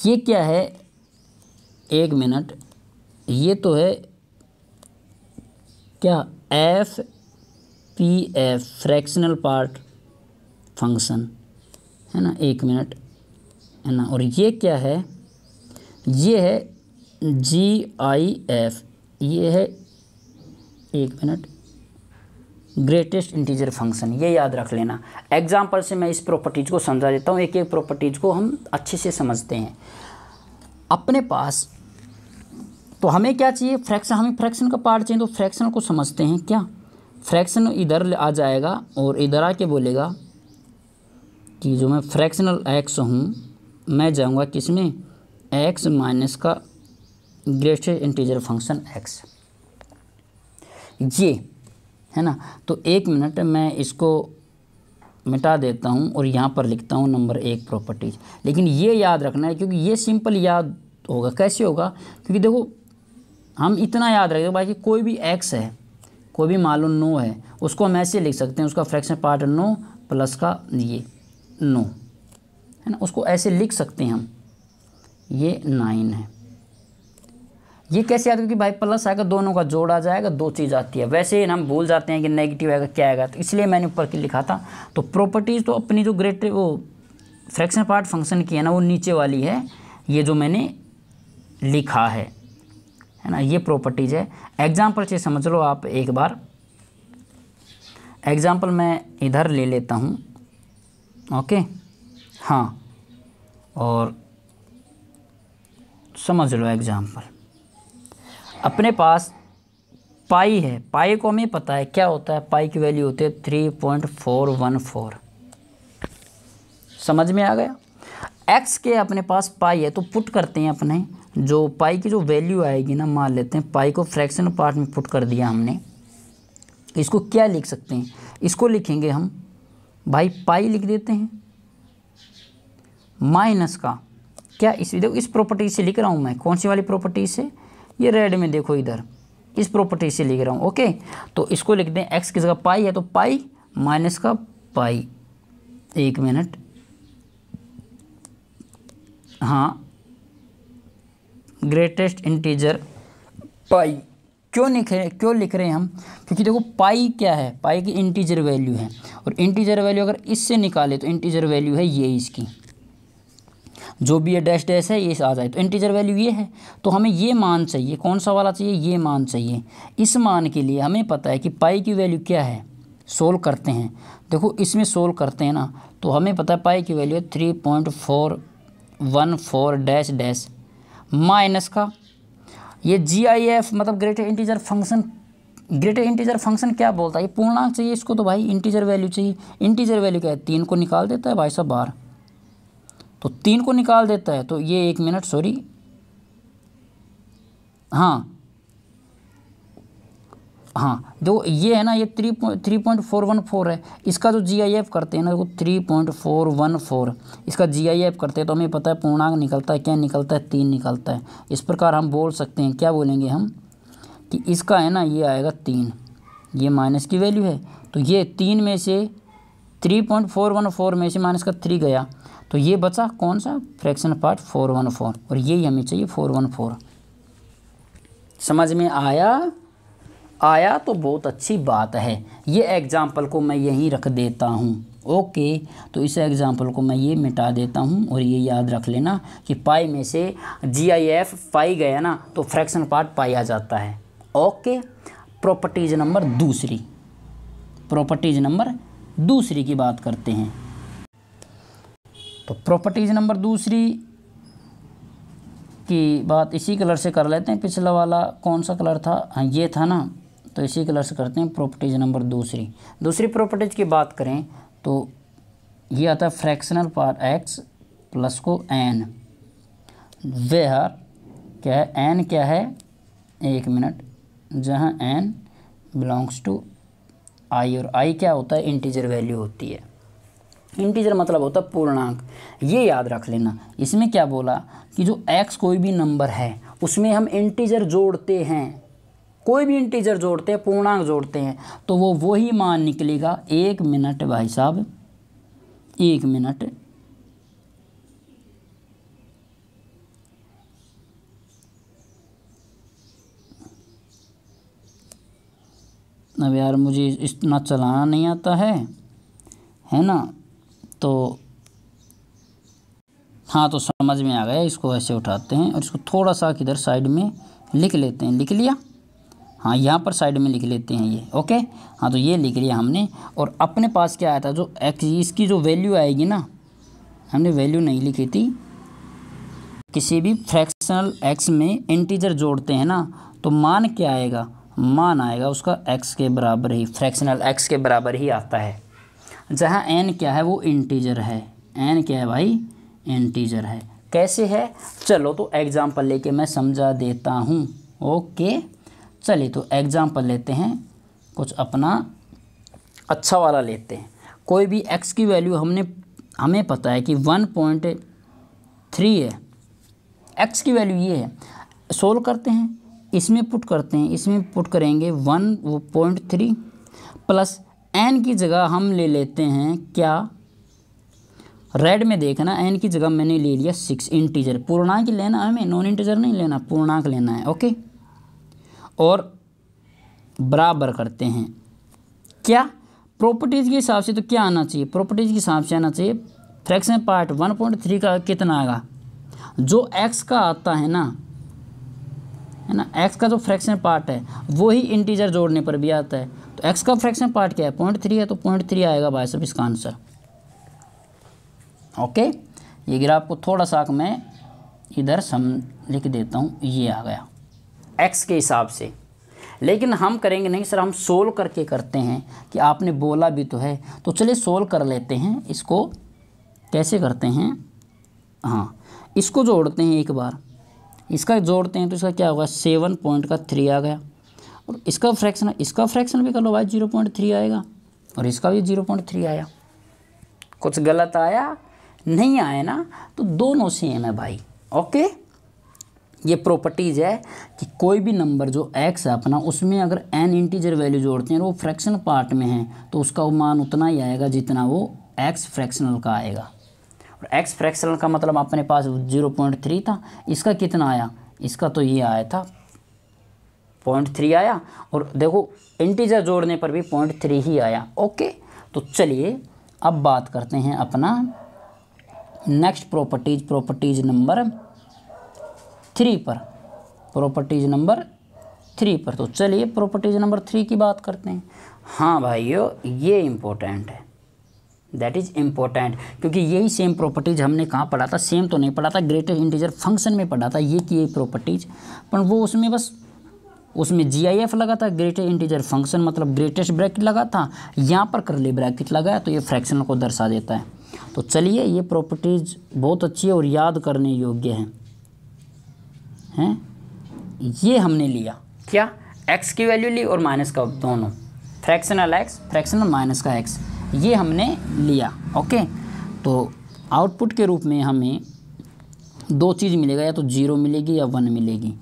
ये क्या है, 1 मिनट, ये तो है क्या, FPF फ्रैक्शनल पार्ट फंक्शन है ना, 1 मिनट है ना। और ये क्या है, ये है GIF, ये है, एक मिनट, ग्रेटेस्ट इंटीजर फंक्शन, ये याद रख लेना। एग्जाम्पल से मैं इस प्रॉपर्टीज़ को समझा देता हूँ, एक एक प्रॉपर्टीज़ को हम अच्छे से समझते हैं। अपने पास तो हमें क्या चाहिए, फ्रैक्शन, हमें फ्रैक्शन का पार्ट चाहिए, तो फ्रैक्शन को समझते हैं। क्या फ्रैक्शन इधर आ जाएगा और इधर आके बोलेगा कि जो मैं फ्रैक्शनल एक्स हूँ, मैं जाऊँगा किसमें, एक्स माइनस का ग्रेटेस्ट इंटीजर फंक्शन एक्स, ये है ना। तो एक मिनट मैं इसको मिटा देता हूँ और यहाँ पर लिखता हूँ नंबर 1 प्रॉपर्टीज। लेकिन ये याद रखना है, क्योंकि ये सिंपल याद होगा। कैसे होगा, क्योंकि देखो हम इतना याद रखेंगे भाई कि कोई भी एक्स है, कोई भी मान लो 9 है, उसको हम ऐसे लिख सकते हैं, उसका फ्रैक्शन पार्ट 9 प्लस का ये 9 है ना, उसको ऐसे लिख सकते हैं हम, ये 9 है। ये कैसे आता है कि भाई प्लस आएगा, दोनों का जोड़ आ जाएगा, दो चीज़ आती है। वैसे ही हम भूल जाते हैं कि नेगेटिव आएगा क्या आएगा, तो इसलिए मैंने ऊपर की लिखा था। तो प्रॉपर्टीज़ तो अपनी जो वो फ्रैक्शन पार्ट फंक्शन की है ना, वो नीचे वाली है, ये जो मैंने लिखा है ना, ये प्रॉपर्टीज़ है। एग्जाम्पल से समझ लो आप एक बार। एग्जाम्पल मैं इधर ले लेता हूँ, ओके, हाँ, और समझ लो एग्जाम्पल। अपने पास पाई है, पाई को हमें पता है क्या होता है, पाई की वैल्यू होती है 3.414। समझ में आ गया। एक्स के अपने पास पाई है, तो पुट करते हैं अपने जो पाई की जो वैल्यू आएगी ना, मान लेते हैं पाई को फ्रैक्शन पार्ट में पुट कर दिया हमने। इसको क्या लिख सकते हैं, इसको लिखेंगे हम भाई पाई लिख देते हैं माइनस का क्या, देखो इस प्रॉपर्टी से लिख रहा हूँ मैं। कौन सी वाली प्रॉपर्टी से, ये रेड में देखो इधर, इस प्रॉपर्टी से लिख रहा हूँ। ओके, तो इसको लिख दें, एक्स की जगह पाई है तो पाई माइनस का पाई। एक मिनट, हाँ, ग्रेटेस्ट इंटीजर पाई। क्यों लिख रहे हैं हम, क्योंकि देखो पाई क्या है, पाई की इंटीजर वैल्यू है, और इंटीजर वैल्यू अगर इससे निकाले तो इंटीजर वैल्यू है ये, इसकी जो भी ये डैश डैश है ये आ जाए तो इंटीजर वैल्यू ये है। तो हमें ये मान चाहिए, कौन सा वाला चाहिए, ये मान चाहिए। इस मान के लिए हमें पता है कि पाई की वैल्यू क्या है, सोल्व करते हैं। देखो इसमें सोल्व करते हैं ना, तो हमें पता है पाई की वैल्यू है 3.414 डैश डैश माइनस का ये GIF, मतलब greatest integer function. Greatest integer function क्या बोलता है, ये पूर्णांक चाहिए इसको, तो भाई इंटीजर वैल्यू चाहिए। इंटीजर वैल्यू क्या है, 3 को निकाल देता है भाई साहब बाहर, तो 3 को निकाल देता है। तो ये एक मिनट, सॉरी, हाँ हाँ, जो ये है ना, ये 3.414 है। इसका जो GIF करते हैं ना, देखो 3.414, इसका GIF करते हैं तो हमें पता है पूर्णांक निकलता है, क्या निकलता है, 3 निकलता है। इस प्रकार हम बोल सकते हैं, क्या बोलेंगे हम, कि इसका है ना, ये आएगा 3, ये माइनस की वैल्यू है, तो ये 3 में से 3.414 में से माइनस का 3 गया, तो ये बचा कौन सा, फ्रैक्शन पार्ट 414, और यही हमें चाहिए 414। समझ में आया तो बहुत अच्छी बात है। ये एग्जाम्पल को मैं यहीं रख देता हूँ। ओके, तो इस एग्जाम्पल को मैं ये मिटा देता हूँ, और ये याद रख लेना कि पाई में से GIF पाई गया ना, तो फ्रैक्शन पार्ट पाई आ जाता है। ओके, प्रॉपर्टीज नंबर दूसरी की बात करते हैं। तो प्रॉपर्टीज नंबर दूसरी की बात इसी कलर से कर लेते हैं। पिछला वाला कौन सा कलर था, हाँ ये था ना, तो इसी कलर से करते हैं। प्रॉपर्टीज नंबर दूसरी प्रॉपर्टीज की बात करें तो ये आता है फ्रैक्शनल पार्ट x प्लस को n, वेयर क्या है, n क्या है, एक मिनट, जहाँ n बिलोंग्स टू i, और i क्या होता है, इंटीजर वैल्यू होती है। इंटीजर मतलब होता है पूर्णांक, ये याद रख लेना। इसमें क्या बोला कि जो x कोई भी नंबर है उसमें हम इंटीजर जोड़ते हैं, कोई भी इंटीजर जोड़ते हैं, पूर्णांक जोड़ते हैं, तो वो वही मान निकलेगा। एक मिनट भाई साहब, एक मिनट, अब यार मुझे इतना चलाना नहीं आता है ना, तो हाँ तो समझ में आ गया। इसको ऐसे उठाते हैं और इसको थोड़ा सा किधर साइड में लिख लेते हैं। लिख लिया, हाँ यहाँ पर साइड में लिख लेते हैं ये, ओके। हाँ तो ये लिख लिया हमने। और अपने पास क्या आया था, जो एक्स, इसकी जो वैल्यू आएगी ना, हमने वैल्यू नहीं लिखी थी। किसी भी फ्रैक्शनल एक्स में इंटीजर जोड़ते हैं ना, तो मान क्या आएगा, मान आएगा उसका एक्स के बराबर ही, फ्रैक्शनल एक्स के बराबर ही आता है। जहाँ एन क्या है, वो इंटीजर है। एन क्या है भाई, इंटीजर है। कैसे है, चलो तो एग्जाम्पल लेके मैं समझा देता हूँ, ओके। चलिए तो एग्जाम्पल लेते हैं, कुछ अपना अच्छा वाला लेते हैं। कोई भी एक्स की वैल्यू हमें पता है कि 1.3 है, एक्स की वैल्यू ये है। सोल्व करते हैं, इसमें पुट करते हैं, इसमें पुट करेंगे 1.3 प्लस एन की जगह हम ले लेते हैं क्या, रेड में देखना, एन की जगह मैंने ले लिया 6, इंटीजर। पूर्णांक लेना है हमें, नॉन इंटीजर नहीं लेना, पूर्णांक लेना है, ओके। और बराबर करते हैं क्या, प्रॉपर्टीज़ के हिसाब से तो क्या आना चाहिए, प्रॉपर्टीज़ के हिसाब से आना चाहिए फ्रैक्शन पार्ट 1.3 का कितना आएगा, जो एक्स का आता है ना, है ना, एक्स का जो फ्रैक्शन पार्ट है वो ही इंटीजर जोड़ने पर भी आता है। तो एक्स का फ्रैक्शन पार्ट क्या है, 0.3 है, तो 0.3 आएगा भाई साहब इसका आंसर, ओके। ये ग्राफ को थोड़ा सा मैं इधर लिख देता हूँ, ये आ गया एक्स के हिसाब से। लेकिन हम करेंगे नहीं सर, हम सोल्व करके करते हैं कि आपने बोला भी तो है, तो चलिए सोल्व कर लेते हैं। इसको कैसे करते हैं, हाँ इसको जोड़ते हैं एक बार, इसका जोड़ते हैं तो इसका क्या होगा, 7.3 आ गया। और इसका फ्रैक्शन भी कर लो भाई, 0.3 आएगा, और इसका भी 0.3 आया। कुछ गलत आया नहीं आया ना, तो दोनों सेम है भाई, ओके। ये प्रॉपर्टीज़ है कि कोई भी नंबर जो x है अपना, उसमें अगर n इंटीजर वैल्यू जोड़ते हैं और वो फ्रैक्शन पार्ट में है, तो उसका मान उतना ही आएगा जितना वो x फ्रैक्शनल का आएगा। और x फ्रैक्शनल का मतलब अपने पास 0.3 था, इसका कितना आया, इसका तो ये आया था 0.3 आया, और देखो इंटीजर जोड़ने पर भी 0.3 ही आया, ओके। तो चलिए अब बात करते हैं अपना नेक्स्ट प्रॉपर्टीज़ नंबर 3 पर, प्रॉपर्टीज़ नंबर 3 पर। तो चलिए प्रॉपर्टीज़ नंबर 3 की बात करते हैं। हाँ भाइयों, ये इम्पोर्टेंट है, दैट इज़ इम्पोर्टेंट, क्योंकि यही सेम प्रॉपर्टीज़ हमने कहाँ पढ़ा था, सेम तो नहीं पढ़ा था, ग्रेटेस्ट इंटीजर फंक्शन में पढ़ा था ये की प्रॉपर्टीज़, पर वो उसमें बस उसमें GIF लगा था, ग्रेटेस्ट इंटीजर फंक्शन मतलब ग्रेटेस्ट ब्रैकेट लगा था, यहाँ पर करली ब्रैकेट लगाया तो ये फ्रैक्शन को दर्शा देता है। तो चलिए ये प्रॉपर्टीज़ बहुत अच्छी है और याद करने योग्य हैं। ये हमने लिया क्या, x की वैल्यू ली और माइनस का दोनों, फ्रैक्शनल x फ्रैक्शनल माइनस का x, ये हमने लिया, ओके। तो आउटपुट के रूप में हमें दो चीज़ मिलेगा, या तो 0 मिलेगी या 1 मिलेगी।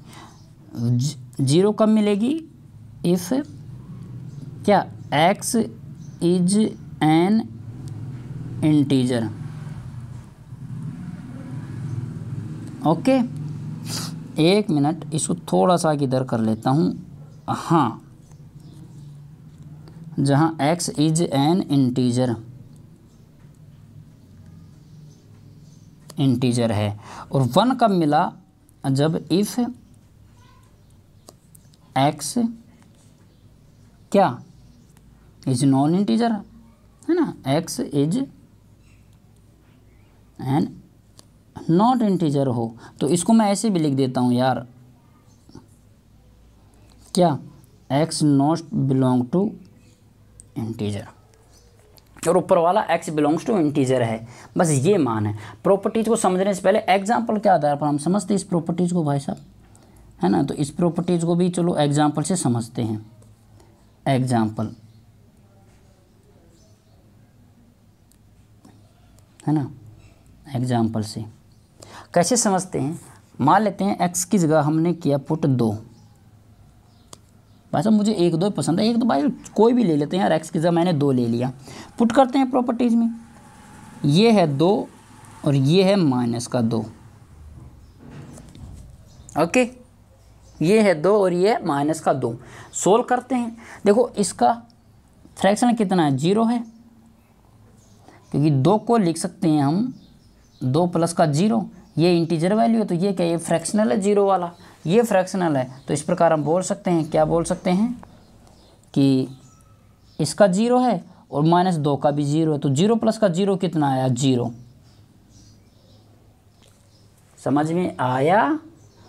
0 कब मिलेगी, इफ़ क्या x is an integer, okay. एक मिनट, इसको थोड़ा सा किधर कर लेता हूँ, हाँ जहाँ x इज एन इंटीजर है। और 1 कब मिला, जब इफ़ x क्या इज नॉन इंटीजर, है ना, x is an not integer हो। तो इसको मैं ऐसे भी लिख देता हूँ यार, क्या x not belong to integer, और ऊपर वाला x बिलोंग्स टू इंटीजर है, बस ये मान है। प्रॉपर्टीज़ को समझने से पहले एग्जाम्पल के आधार पर हम समझते हैं इस प्रॉपर्टीज़ को भाई साहब, है ना। तो इस प्रॉपर्टीज़ को भी चलो एग्जाम्पल से समझते हैं। एग्जाम्पल, है ना, एग्जाम्पल से कैसे समझते हैं, मान लेते हैं x की जगह हमने किया पुट 2, भाई साहब मुझे 1 2 पसंद है, 1 2 भाई कोई भी ले लेते हैं यार, x की जगह मैंने 2 ले लिया, पुट करते हैं प्रॉपर्टीज़ में, ये है 2 और ये है माइनस का 2, ओके। ये है 2 और ये है माइनस का 2, सोल्व करते हैं। देखो इसका फ्रैक्शन कितना है, 0 है, क्योंकि 2 को लिख सकते हैं हम 2 प्लस का 0, ये इंटीजर वैल्यू है, तो ये क्या, ये फ्रैक्शनल है 0 वाला, ये फ्रैक्शनल है। तो इस प्रकार हम बोल सकते हैं, क्या बोल सकते हैं कि इसका 0 है और -2 का भी 0 है, तो 0 प्लस का 0 कितना आया, 0। समझ में आया?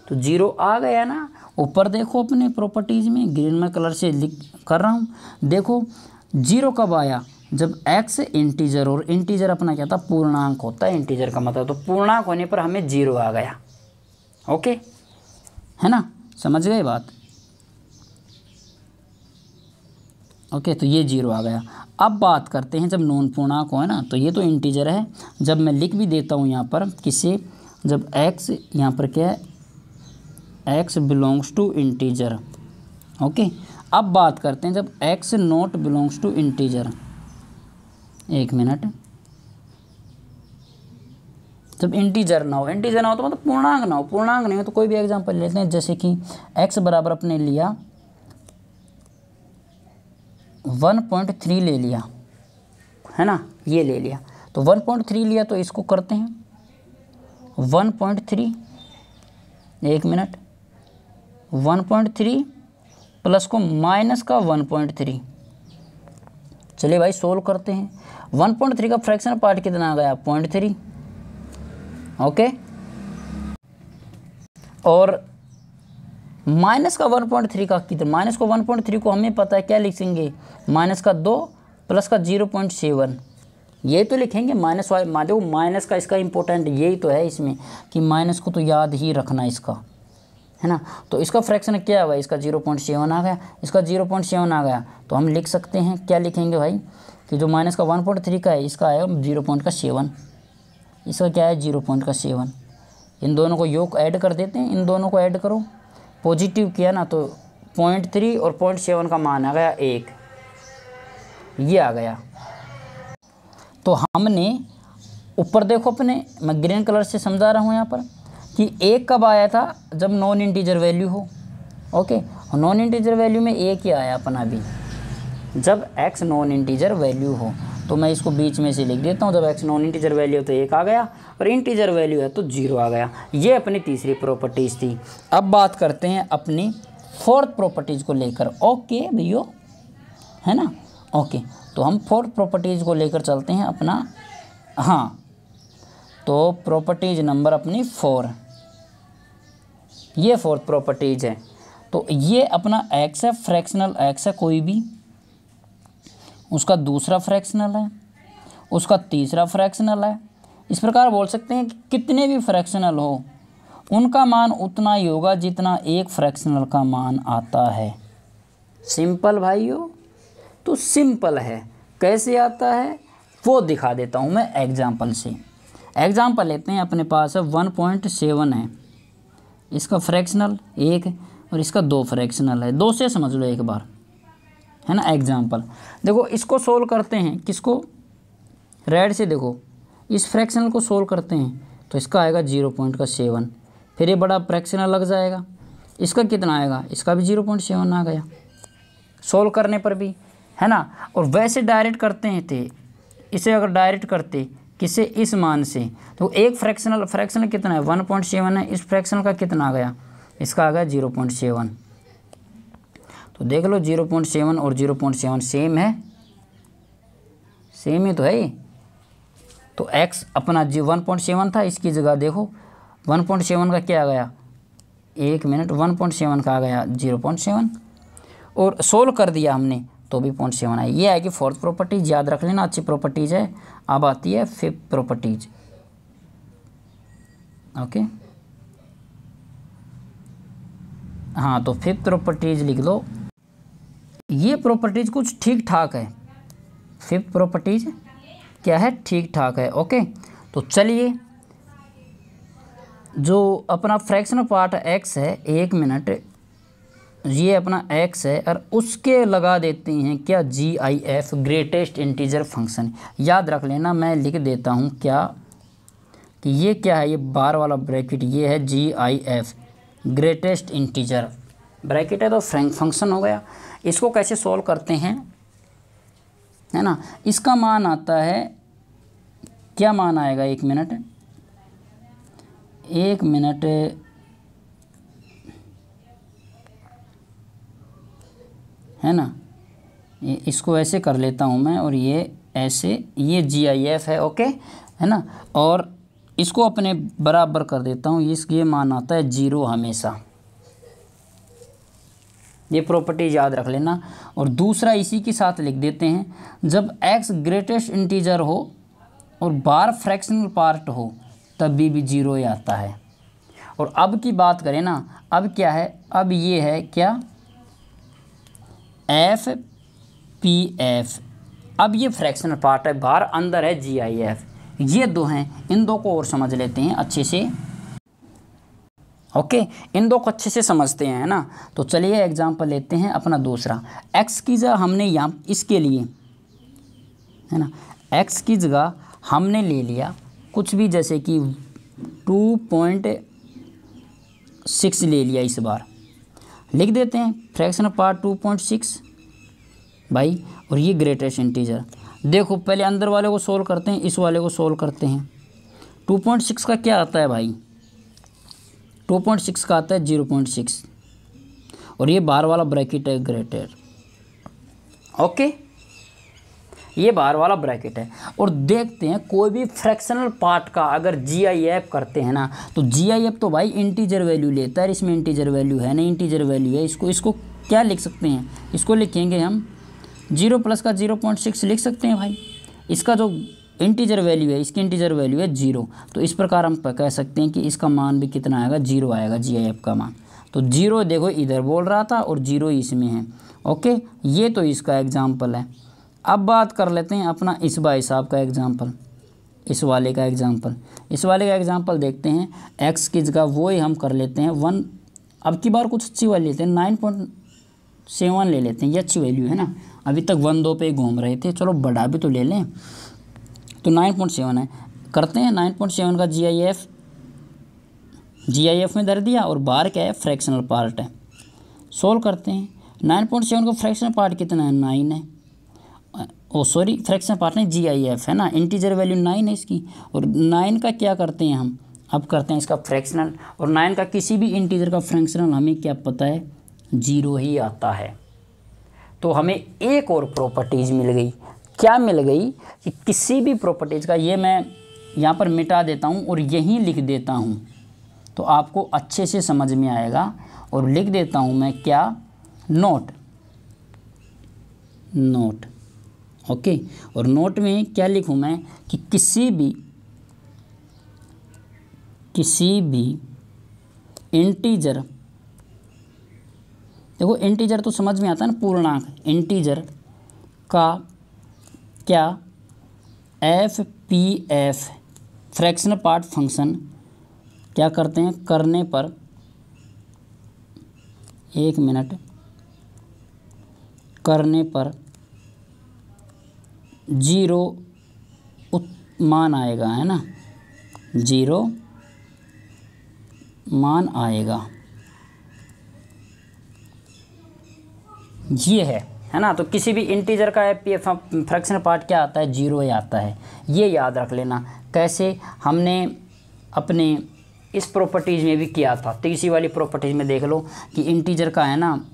तो 0 आ गया ना। ऊपर देखो अपने प्रॉपर्टीज़ में, ग्रीन में कलर से लिख कर रहा हूँ, देखो 0 कब आया, जब x इंटीजर, और इंटीजर अपना क्या था, पूर्णांक होता है इंटीजर का मतलब, तो पूर्णांक होने पर हमें 0 आ गया। ओके, है ना, समझ गए बात? ओके, तो ये 0 आ गया। अब बात करते हैं जब नॉन पूर्णांक हो, है ना, तो ये तो इंटीजर है, जब मैं लिख भी देता हूँ यहाँ पर किसे, जब x यहाँ पर क्या है, x belongs to integer. Okay, अब बात करते हैं जब x not belongs to integer. एक मिनट, जब इंटीजर ना हो, इंटीजर ना हो तो मतलब पूर्णांक ना हो, पूर्णांक नहीं हो तो कोई भी एग्जांपल लेते हैं, जैसे कि x बराबर अपने लिया 1.3 ले लिया, है ना, ये ले लिया, तो 1.3 लिया, तो इसको करते हैं 1.3, एक मिनट, 1.3 प्लस को माइनस का 1.3, चलिए भाई सोल्व करते हैं। 1.3 का फ्रैक्शनल पार्ट कितना आ गया, 0.3। ओके, और माइनस का 1.3 का कितना, माइनस को 1.3 को हमें पता है क्या लिखेंगे, माइनस का 2 प्लस का 0.7, ये तो लिखेंगे माइनस वाले। देखो माइनस का इसका इंपॉर्टेंट यही तो है इसमें कि माइनस को तो याद ही रखना इसका, है ना। तो इसका फ्रैक्शन क्या हुआ, इसका 0.7 आ गया, इसका 0.7 आ गया, तो हम लिख सकते हैं, क्या लिखेंगे भाई, कि जो माइनस का 1.3 का है, इसका आएगा 0.7, इसका क्या है 0.7। इन दोनों को योग ऐड कर देते हैं, इन दोनों को ऐड करो, पॉजिटिव किया ना, तो 0.3 और 0.7 का मान आ गया 1, ये आ गया। तो हमने ऊपर देखो अपने, मैं ग्रीन कलर से समझा रहा हूँ यहाँ पर, कि 1 कब आया था, जब नॉन इंटीजर वैल्यू हो। ओके, नॉन इंटीजर वैल्यू में 1 ही आया अपना भी, जब x नॉन इंटीजर वैल्यू हो। तो मैं इसको बीच में से लिख देता हूँ, जब x नॉन इंटीजर वैल्यू हो तो 1 आ गया, और इंटीजर वैल्यू है तो 0 आ गया। ये अपनी तीसरी प्रॉपर्टीज़ थी। अब बात करते हैं अपनी फोर्थ प्रॉपर्टीज़ को लेकर। ओके भैया, है ना। ओके, तो हम फोर्थ प्रॉपर्टीज़ को लेकर चलते हैं अपना, हाँ, तो प्रॉपर्टीज़ नंबर अपनी 4, ये फोर्थ प्रॉपर्टीज़ है। तो ये अपना x है, फ्रैक्शनल x है कोई भी, उसका दूसरा फ्रैक्शनल है, उसका तीसरा फ्रैक्शनल है। इस प्रकार बोल सकते हैं कि कितने भी फ्रैक्शनल हो उनका मान उतना ही होगा जितना एक फ्रैक्शनल का मान आता है। सिंपल भाइयों, तो सिंपल है। कैसे आता है वो दिखा देता हूँ मैं एग्जाम्पल से। एग्जाम्पल लेते हैं, अपने पास है 1.7 है, इसका फ्रैक्शनल 1 और इसका 2 फ्रैक्शनल है। 2 से समझ लो एक बार, है ना। एग्जाम्पल देखो, इसको सोल्व करते हैं, किसको, रेड से देखो, इस फ्रैक्शनल को सोल्व करते हैं तो इसका आएगा 0.7, फिर ये बड़ा फ्रैक्शनल लग जाएगा, इसका कितना आएगा, इसका भी 0.7 आ गया सोल्व करने पर भी, है ना। और वैसे डायरेक्ट करते हैं थे, इसे अगर डायरेक्ट करते किसे, इस मान से, तो एक फ्रैक्शनल कितना है 1.7 है, इस फ्रैक्शनल का कितना आ गया, इसका आ गया 0.7। तो देख लो 0.7 और 0.7 सेम है, सेम ही तो है ये। तो x अपना 1.7 था, इसकी जगह देखो 1.7 का क्या आ गया, एक मिनट, 1.7 का आ गया 0.7, और सोल्व कर दिया हमने तो भी 0.7 आई। ये आएगी फोर्थ प्रॉपर्टीज, याद रख लेना, अच्छी प्रॉपर्टीज़ है। अब आती है फिफ्थ प्रॉपर्टीज। ओके, हाँ, तो फिफ्थ प्रॉपर्टीज लिख लो। ये प्रॉपर्टीज कुछ ठीक ठाक है, फिफ्थ प्रॉपर्टीज क्या है, ठीक ठाक है। ओके, तो चलिए, जो अपना फ्रैक्शनल पार्ट x है, एक मिनट, ये अपना x है और उसके लगा देते हैं क्या, GIF, ग्रेटेस्ट इंटीजर फंक्शन। याद रख लेना, मैं लिख देता हूँ क्या, कि ये क्या है, ये बार वाला ब्रैकेट, ये है GIF, ग्रेटेस्ट इंटीजर ब्रैकेट है, तो फंक्शन हो गया। इसको कैसे सॉल्व करते हैं, है ना। इसका मान आता है, क्या मान आएगा, एक मिनट, एक मिनट, है ना, इसको ऐसे कर लेता हूँ मैं और ये ऐसे, ये GIF है, ओके, है ना, और इसको अपने बराबर कर देता हूँ। ये मान आता है 0 हमेशा, ये प्रॉपर्टीज याद रख लेना। और दूसरा इसी के साथ लिख देते हैं, जब x ग्रेटेस्ट इंटीजर हो और बार फ्रैक्शनल पार्ट हो तब भी 0 ही आता है। और अब की बात करें ना, अब क्या है, अब ये है क्या, FPF, अब ये फ्रैक्शनल पार्ट है, बाहर अंदर है GIF, ये दो हैं, इन दो को और समझ लेते हैं अच्छे से, ओके, इन दो को अच्छे से समझते हैं, है ना। तो चलिए एग्जांपल लेते हैं अपना दूसरा। x की जगह हमने यहाँ इसके लिए, है ना, x की जगह हमने ले लिया कुछ भी, जैसे कि 2.6 ले लिया, इस बार लिख देते हैं फ्रैक्शनल पार्ट 2.6 भाई, और ये ग्रेटेस्ट इंटीजर। देखो पहले अंदर वाले को सोल्व करते हैं, इस वाले को सोल्व करते हैं। 2.6 का क्या आता है भाई, 2.6 का आता है 0.6, और ये बाहर वाला ब्रैकेट है ग्रेटर, ओके, ये बाहर वाला ब्रैकेट है। और देखते हैं कोई भी फ्रैक्शनल पार्ट का अगर GIF करते हैं ना, तो GIF तो भाई इंटीजर वैल्यू लेता है, इसमें इंटीजर वैल्यू है नहीं, इंटीजर वैल्यू है, इसको क्या लिख सकते हैं, इसको लिखेंगे हम 0 प्लस का 0.6 लिख सकते हैं भाई। इसका जो इंटीजर वैल्यू है, इसकी इंटीजर वैल्यू है 0, तो इस प्रकार हम कह सकते हैं कि इसका मान भी कितना आएगा, 0 आएगा GIF का मान। तो 0 देखो इधर बोल रहा था और 0 इसमें है, ओके, ये तो इसका एग्जाम्पल है। अब बात कर लेते हैं अपना इस भाई साहब का एग्जाम्पल, इस वाले का एग्जाम्पल, इस वाले का एग्जाम्पल देखते हैं। x की जगह वो ही हम कर लेते हैं 1, अब की बार कुछ अच्छी वाली लेते हैं, 9.7 ले लेते हैं, ये अच्छी वैल्यू है ना, अभी तक 1 2 पे घूम रहे थे, चलो बड़ा भी तो ले लें। तो 9.7 है, करते हैं 9.7 का GIF में धर दिया, और बाहर क्या है, फ्रैक्शनल पार्ट है, सोल्व करते हैं। 9.7 का फ्रैक्शनल पार्ट कितना है, 9 है, सॉरी फ्रैक्शनल पार्ट नहीं, GIF है ना, इंटीजर वैल्यू 9 है इसकी, और 9 का क्या करते हैं हम, अब करते हैं इसका फ्रैक्शनल, और 9 का किसी भी इंटीजर का फ्रैक्शनल हमें क्या पता है, 0 ही आता है। तो हमें एक और प्रॉपर्टीज़ मिल गई, क्या मिल गई, कि किसी भी प्रॉपर्टीज़ का, ये मैं यहाँ पर मिटा देता हूँ और यहीं लिख देता हूँ तो आपको अच्छे से समझ में आएगा, और लिख देता हूँ मैं क्या, नोट, ओके, और नोट में क्या लिखूँ मैं, कि किसी भी इंटीजर, देखो इंटीजर तो समझ में आता है ना, पूर्णांक, इंटीजर का क्या, FPF फ्रैक्शनल पार्ट फंक्शन क्या करते हैं, करने पर, एक मिनट, करने पर 0 मान आएगा, है ना, 0 मान आएगा, ये है ना। तो किसी भी इंटीजर का FPF फ्रैक्शनल पार्ट क्या आता है, 0 ही आता है, ये याद रख लेना। कैसे, हमने अपने इस प्रॉपर्टीज़ में भी किया था, तो इसी वाली प्रॉपर्टीज़ में देख लो कि इंटीजर का है ना,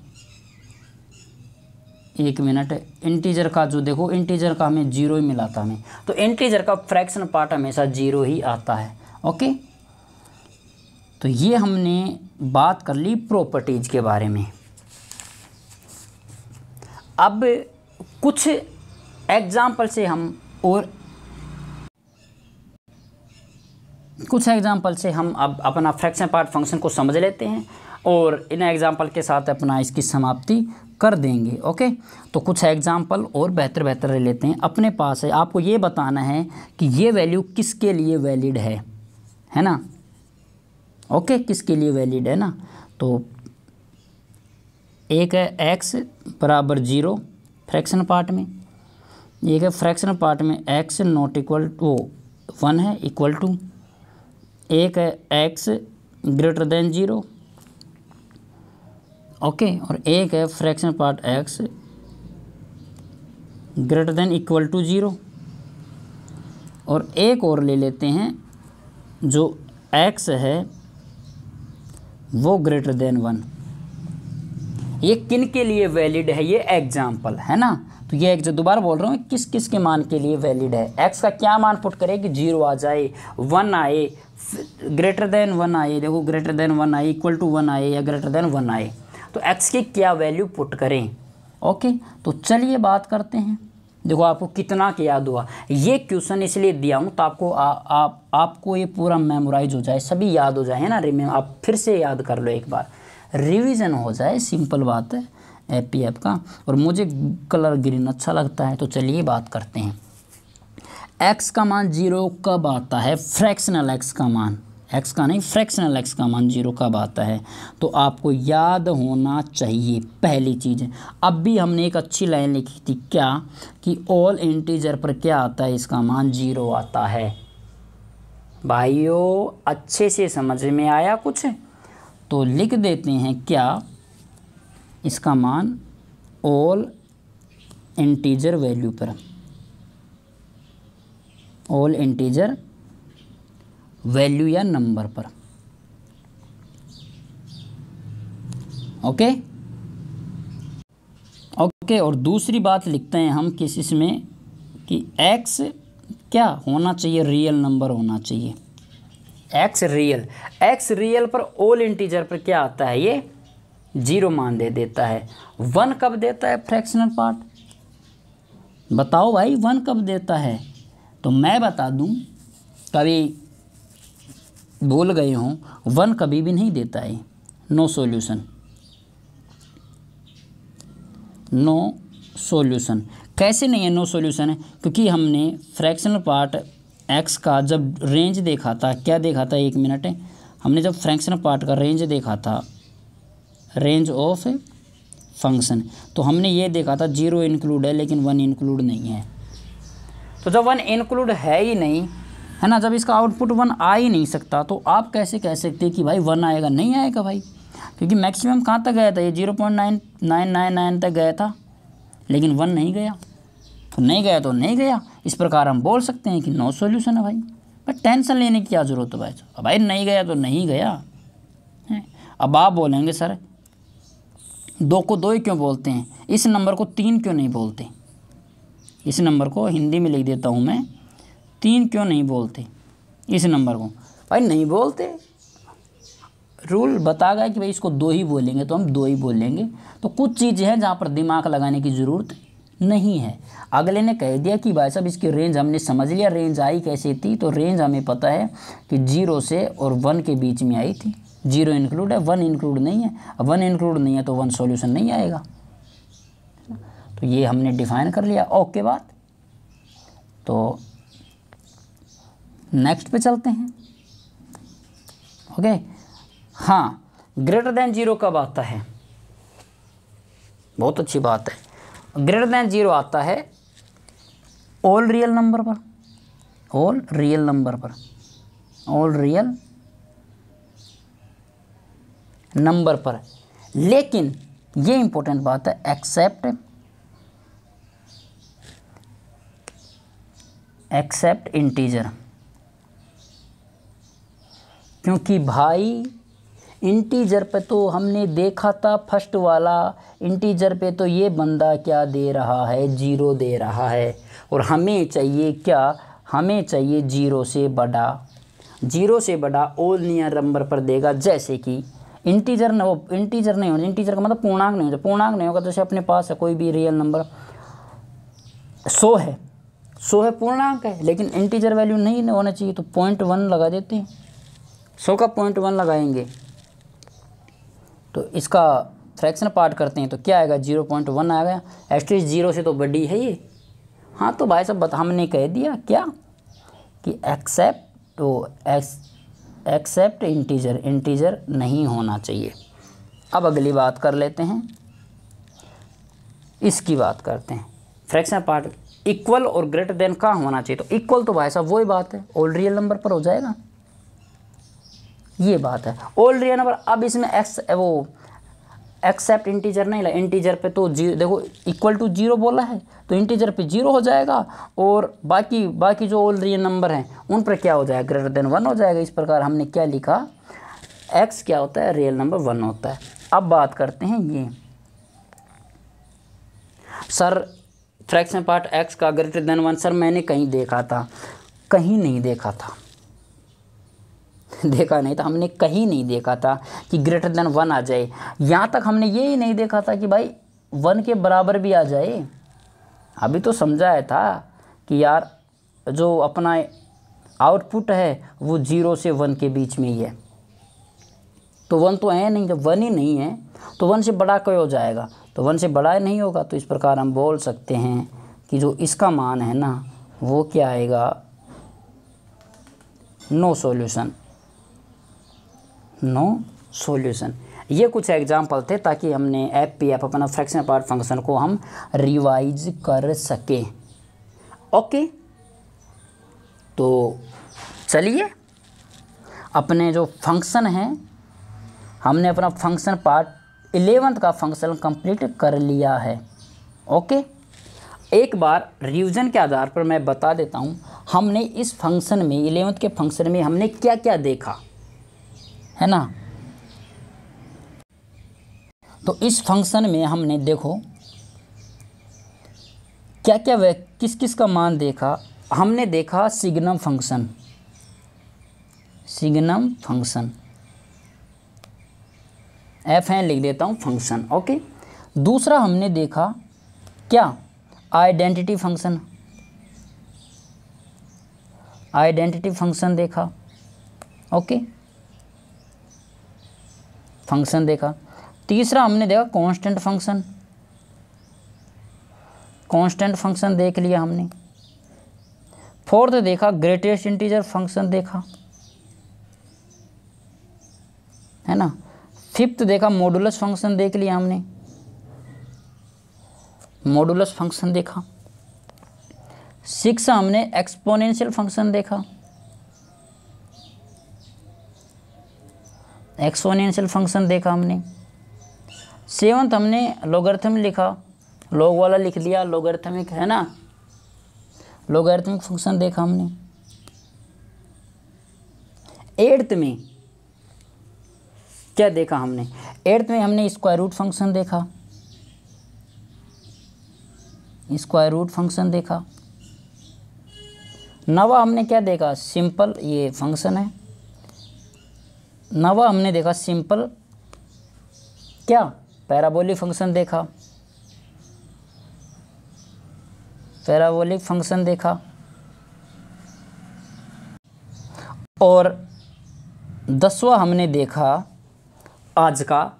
एक मिनट, इंटीजर का जो देखो, इंटीजर का हमें 0 ही मिला था हमें, तो इंटीजर का फ्रैक्शनल पार्ट हमेशा 0 ही आता है, ओके। तो ये हमने बात कर ली प्रॉपर्टीज़ के बारे में। अब कुछ एग्जाम्पल से हम अब अपना फ्रैक्शन पार्ट फंक्शन को समझ लेते हैं, और इन एग्जाम्पल के साथ अपना इसकी समाप्ति कर देंगे, ओके। तो कुछ एग्जाम्पल और बेहतर ले लेते हैं अपने पास है। आपको ये बताना है कि ये वैल्यू किसके लिए वैलिड है ना, ओके, किसके लिए वैलिड है ना। तो एक है x बराबर 0 फ्रैक्शन पार्ट में, एक है फ्रैक्शन पार्ट में x नॉट इक्वल टू 1 है, इक्वल टू, एक है x ग्रेटर देन 0, ओके, और एक है fraction part x greater than equal to 0, और एक और ले लेते हैं जो x है वो ग्रेटर देन 1, ये किन के लिए वैलिड है, ये एग्जाम्पल है ना। तो ये दोबारा बोल रहा हूँ किस किस के मान के लिए वैलिड है। x का क्या मान पुट करें कि 0 आ जाए, 1 आए, ग्रेटर देन 1 आए, देखो ग्रेटर देन 1 आए, इक्वल टू 1 आए या ग्रेटर देन 1 आए, तो x की क्या वैल्यू पुट करें। ओके, तो चलिए बात करते हैं। देखो आपको कितना क्या याद हुआ, ये क्वेश्चन इसलिए दिया हूँ तो आपको आपको ये पूरा मेमोराइज हो जाए, सभी याद हो जाए, है ना। आप फिर से याद कर लो, एक बार रिवीजन हो जाए, सिंपल बात है एपीएफ का। और मुझे कलर ग्रीन अच्छा लगता है। तो चलिए बात करते हैं, x का मान 0 कब आता है, फ्रैक्शनल x का मान, x का नहीं फ्रैक्शनल x का मान 0 कब आता है। तो आपको याद होना चाहिए पहली चीज़। अब भी हमने एक अच्छी लाइन लिखी थी क्या, कि ऑल इंटीजर पर क्या आता है, इसका मान 0 आता है। भाइयों अच्छे से समझ में आया कुछ, तो लिख देते हैं क्या, इसका मान ऑल इंटीजर वैल्यू पर, ऑल इंटीजर वैल्यू या नंबर पर। ओके ओके, और दूसरी बात लिखते हैं हम किस इसमें, कि x क्या होना चाहिए, रियल नंबर होना चाहिए। x रियल पर ऑल इंटीजर पर क्या आता है, ये 0 मान दे देता है। 1 कब देता है फ्रैक्शनल पार्ट, बताओ भाई 1 कब देता है। तो मैं बता दूं, कभी भूल गए हों, 1 कभी भी नहीं देता है। No solution, no solution. कैसे नहीं है नो सॉल्यूशन है, क्योंकि हमने फ्रैक्शनल पार्ट x का जब रेंज देखा था, क्या देखा था, 1 मिनट है, हमने जब फ्रैक्शनल पार्ट का रेंज देखा था, रेंज ऑफ फंक्शन, तो हमने ये देखा था 0 इंक्लूड है लेकिन 1 इंक्लूड नहीं है। तो जब 1 इंक्लूड है ही नहीं, है ना, जब इसका आउटपुट 1 आ ही नहीं सकता, तो आप कैसे कह सकते हैं कि भाई 1 आएगा, नहीं आएगा भाई, क्योंकि मैक्सिमम कहाँ तक गया था, ये 0.9999 तक गया था, लेकिन 1 नहीं गया। तो नहीं गया तो नहीं गया, इस प्रकार हम बोल सकते हैं कि नो सॉल्यूशन है भाई। पर टेंशन लेने की क्या ज़रूरत है भाई, अब भाई नहीं गया तो नहीं गया है। अब आप बोलेंगे सर 2 को 2 ही क्यों बोलते हैं, इस नंबर को 3 क्यों नहीं बोलते, इस नंबर को हिंदी में लिख देता हूँ मैं, 3 क्यों नहीं बोलते इस नंबर को। भाई नहीं बोलते, रूल बता गया कि भाई इसको 2 ही बोलेंगे तो हम 2 ही बोलेंगे। तो कुछ चीज़ें हैं जहाँ पर दिमाग लगाने की ज़रूरत नहीं है। अगले ने कह दिया कि भाई साहब इसकी रेंज हमने समझ लिया, रेंज आई कैसे थी, तो रेंज हमें पता है कि 0 से और 1 के बीच में आई थी। 0 इंक्लूड है, 1 इंक्लूड नहीं है। अब 1 इंक्लूड नहीं है तो 1 सॉल्यूशन नहीं आएगा। तो ये हमने डिफाइन कर लिया। ओके बात, तो नेक्स्ट पे चलते हैं। ओके, हाँ, ग्रेटर देन 0 कब आता है, बहुत अच्छी बात है। ग्रेटर देन 0 आता है ऑल रियल नंबर पर, ऑल रियल नंबर पर, ऑल रियल नंबर पर। लेकिन ये इंपॉर्टेंट बात है, एक्सेप्ट इंटीजर, क्योंकि भाई इंटीजर पे तो हमने देखा था फर्स्ट वाला इंटीजर पे तो ये बंदा क्या दे रहा है, 0 दे रहा है। और हमें चाहिए क्या, हमें चाहिए 0 से बड़ा, 0 से बड़ा ऑल नियर नंबर पर देगा। जैसे कि इंटीजर न हो, इंटीजर नहीं होगा, इंटीजर का मतलब पूर्णांक नहीं होगा, पूर्णांक नहीं होगा। जैसे अपने पास है कोई भी रियल नंबर 100 है, 100 है, पूर्णांक है, लेकिन इंटीजर वैल्यू नहीं होना चाहिए, तो 0.1 लगा देते हैं। 100 का 0.1 लगाएंगे तो इसका फ्रैक्शन पार्ट करते हैं तो क्या आएगा, 0.1 आ गया। एटलीस्ट 0 से तो बड़ी है ये। हाँ तो भाई साहब हमने कह दिया क्या कि एक्सेप्ट इंटीजर, इंटीजर नहीं होना चाहिए। अब अगली बात कर लेते हैं, इसकी बात करते हैं। फ्रैक्शन पार्ट इक्वल और ग्रेटर देन का होना चाहिए। तो इक्वल तो भाई साहब वही बात है, ऑल रियल नंबर पर हो जाएगा, ये बात है ऑल रियल नंबर। अब इसमें एक्सेप्ट इंटीजर नहीं ला, इंटीजर पे तो जीरो, देखो इक्वल टू जीरो बोला है तो इंटीजर पे जीरो हो जाएगा, और बाकी जो ऑल रियल नंबर हैं उन पर क्या हो जाएगा, ग्रेटर देन 1 हो जाएगा। इस प्रकार हमने क्या लिखा, x क्या होता है, रियल नंबर 1 होता है। अब बात करते हैं ये, सर फ्रैक्शन पार्ट x का ग्रेटर देन 1, सर मैंने कहीं देखा था, कहीं नहीं देखा था देखा नहीं था, हमने कहीं नहीं देखा था कि ग्रेटर देन 1 आ जाए। यहाँ तक हमने ये ही नहीं देखा था कि भाई 1 के बराबर भी आ जाए। अभी तो समझाया था कि यार जो अपना आउटपुट है वो 0 से 1 के बीच में ही है, तो 1 तो है नहीं, जब 1 ही नहीं है तो 1 से बड़ा क्या हो जाएगा, तो 1 से बड़ा नहीं होगा। तो इस प्रकार हम बोल सकते हैं कि जो इसका मान है ना वो क्या आएगा, नो सॉल्यूशन, नो सॉल्यूशन। ये कुछ एग्जाम्पल थे ताकि हमने एफपीएफ अपना फ्रैक्शन पार्ट फंक्शन को हम रिवाइज कर सके। ओके, तो चलिए अपने जो फंक्शन हैं, हमने अपना फंक्शन पार्ट 11th का फंक्शन कंप्लीट कर लिया है। ओके, एक बार रिवीजन के आधार पर मैं बता देता हूँ हमने इस फंक्शन में 11th के फंक्शन में हमने क्या क्या देखा है ना। तो इस फंक्शन में हमने देखो क्या क्या किस किस का मान देखा। हमने देखा signum function, signum function F है लिख देता हूँ फंक्शन। ओके, दूसरा हमने देखा क्या, आइडेंटिटी फंक्शन, आइडेंटिटी फंक्शन देखा। ओके, फंक्शन देखा। तीसरा हमने देखा कांस्टेंट फंक्शन, कांस्टेंट फंक्शन देख लिया हमने। फोर्थ देखा ग्रेटेस्ट इंटीजर फंक्शन देखा, है ना। फिफ्थ देखा मॉडुलस फंक्शन देख लिया हमने, मॉडुलस फंक्शन देखा। सिक्स हमने एक्सपोनेंशियल फंक्शन देखा, एक्सपोनेंशियल फंक्शन देखा हमने। सेवंथ हमने लॉगरिथम लिखा, लॉग वाला लिख लिया, लॉगरिथमिक है ना, लॉगरिथमिक फंक्शन देखा हमने। एट्थ में क्या देखा हमने, एट्थ में हमने स्क्वायर रूट फंक्शन देखा, स्क्वायर रूट फंक्शन देखा। नवा हमने क्या देखा, सिंपल, ये फंक्शन है। नवा हमने देखा सिंपल क्या, पैराबोलिक फंक्शन देखा, पैराबोलिक फंक्शन देखा। और 10वां हमने देखा आज का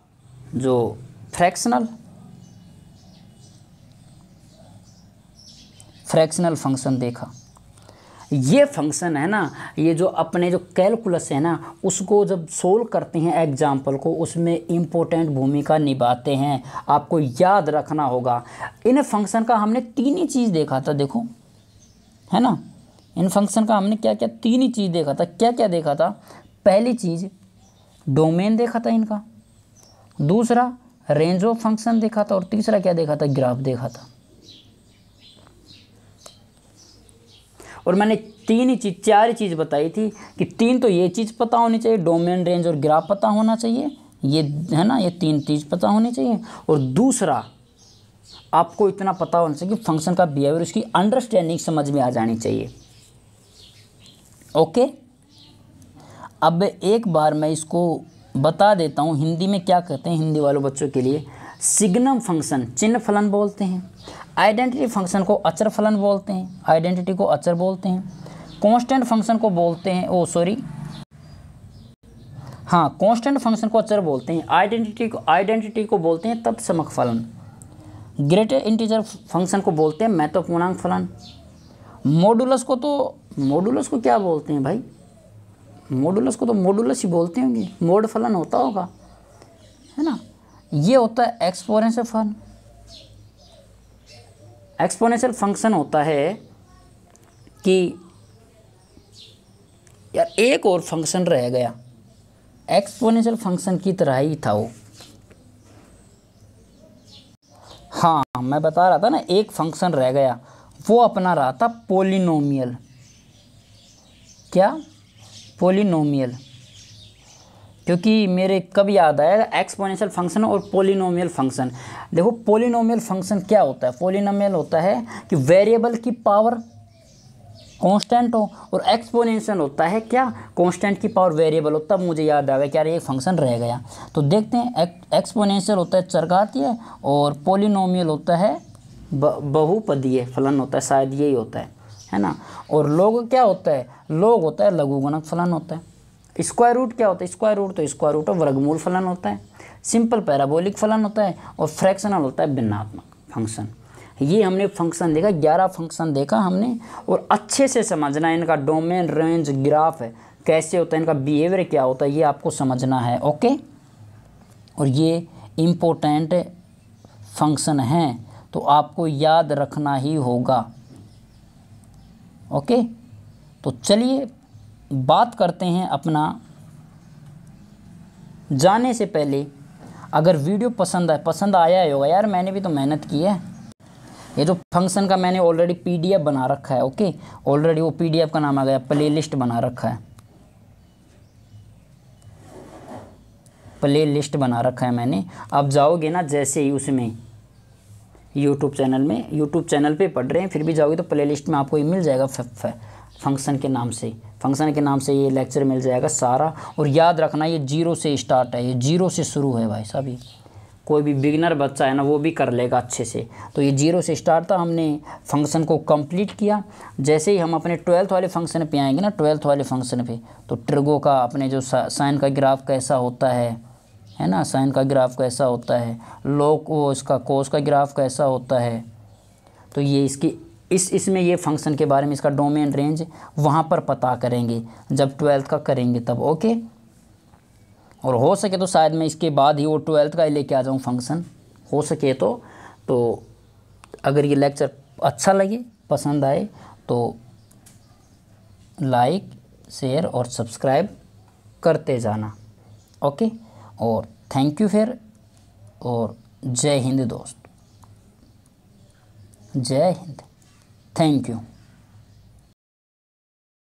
जो फ्रैक्शनल फंक्शन देखा। ये फंक्शन है ना, ये जो अपने जो कैलकुलस है ना उसको जब सोल्व करते हैं एग्जाम्पल को, उसमें इम्पोर्टेंट भूमिका निभाते हैं। आपको याद रखना होगा इन फंक्शन का हमने तीन ही चीज़ देखा था, देखो है ना। इन फंक्शन का हमने क्या क्या तीन ही चीज़ देखा था। क्या क्या देखा था, पहली चीज़ डोमेन देखा था इनका, दूसरा रेंज ऑफ फंक्शन देखा था, और तीसरा क्या देखा था, ग्राफ देखा था। और मैंने तीन ही चीज़, चार ही चीज़ बताई थी कि तीन तो ये चीज़ पता होनी चाहिए, डोमेन रेंज और ग्राफ पता होना चाहिए, ये है ना, ये तीन चीज़ पता होनी चाहिए। और दूसरा आपको इतना पता होना चाहिए कि फंक्शन का बिहेवियर, उसकी अंडरस्टैंडिंग समझ में आ जानी चाहिए। ओके, अब एक बार मैं इसको बता देता हूँ हिंदी में क्या कहते हैं, हिंदी वालों बच्चों के लिए। सिग्नम फंक्शन चिन्ह फलन बोलते हैं, आइडेंटिटी फंक्शन को अचर फलन बोलते हैं, आइडेंटिटी को अचर बोलते हैं। कांस्टेंट फंक्शन को बोलते हैं, कांस्टेंट फंक्शन को अचर बोलते हैं, आइडेंटिटी को बोलते हैं तत्समक फलन। ग्रेटर इंटीजर फंक्शन को बोलते हैं महत्वपूर्णांक फलन। मॉडुलस को क्या बोलते हैं भाई, मॉडुलस को तो मॉडुलस ही बोलते होंगे, मोड फलन होता होगा, है ना। ये होता है एक्सपोनेंशियल फलन। एक्सपोनेंशियल फंक्शन होता है कि यार एक और फंक्शन रह गया, एक्सपोनेंशियल फंक्शन की तरह ही था वो, हम मैं बता रहा था ना, एक फंक्शन रह गया, वो अपना रहा था पोलिनोमियल। क्या? पोलिनोमियल। क्योंकि मेरे कब याद आया, एक्सपोनेंशियल फंक्शन और पोलिनोमियल फंक्शन। देखो पोलिनोमियल फंक्शन क्या होता है, पोलिनोमियल होता है कि वेरिएबल की पावर कांस्टेंट हो, और एक्सपोनेंशियल होता है क्या, कांस्टेंट की पावर वेरिएबल हो। तब मुझे याद आ गया कि यार ये फंक्शन रह गया। तो देखते हैं, एक्सपोनेंशियल होता है चरघातीय, और पोलिनोमियल होता है बहुपदीय फलन होता है, शायद यही होता है ना। और लोग क्या होता है, लोग होता है लघुगणक फलन होता है। स्क्वायर रूट क्या होता है, स्क्वायर रूट तो स्क्वायर रूट वर्गमूल फलन होता है। सिंपल पैराबोलिक फलन होता है, और फ्रैक्शनल होता है भिन्नात्मक फंक्शन। ये हमने फंक्शन देखा, 11 फंक्शन देखा हमने, और अच्छे से समझना है इनका डोमेन, रेंज, ग्राफ है कैसे होता है, इनका बिहेवियर क्या होता है, ये आपको समझना है। ओके, और ये इम्पोर्टेंट फंक्शन हैं, तो आपको याद रखना ही होगा। ओके, तो चलिए बात करते हैं अपना। जाने से पहले अगर वीडियो पसंद आया ही होगा यार, मैंने भी तो मेहनत की है। ये जो फंक्शन का मैंने ऑलरेडी पीडीएफ बना रखा है। ओके, ऑलरेडी वो पीडीएफ का नाम आ गया, प्लेलिस्ट बना रखा है, प्लेलिस्ट बना रखा है मैंने। आप जाओगे ना जैसे ही उसमें यूट्यूब चैनल पे पढ़ रहे हैं, फिर भी जाओगे तो प्लेलिस्ट में आपको ये मिल जाएगा, फंक्शन के नाम से ये लेक्चर मिल जाएगा सारा। और याद रखना ये 0 से स्टार्ट है, ये 0 से शुरू है भाई साहब। कोई भी बिगिनर बच्चा है ना वो भी कर लेगा अच्छे से। तो ये 0 से स्टार्ट था, हमने फंक्शन को कंप्लीट किया। जैसे ही हम अपने 12th वाले फंक्शन पे आएंगे ना, 12th वाले फंक्शन पे, तो ट्रिगो का अपने जो साइन का ग्राफ कैसा होता है ना, साइन का ग्राफ कैसा होता है, लॉग वो इसका कोस का ग्राफ कैसा होता है, तो ये इसकी इसमें ये फंक्शन के बारे में, इसका डोमेन, रेंज वहाँ पर पता करेंगे जब 12th का करेंगे तब। ओके, और हो सके तो शायद मैं इसके बाद ही वो 12th का ही लेके आ जाऊँ फंक्शन, हो सके तो अगर ये लेक्चर अच्छा लगे, पसंद आए, तो लाइक, शेयर और सब्सक्राइब करते जाना। ओके, और थैंक यू फिर, और जय हिंद दोस्त, जय हिंद, थैंक यू।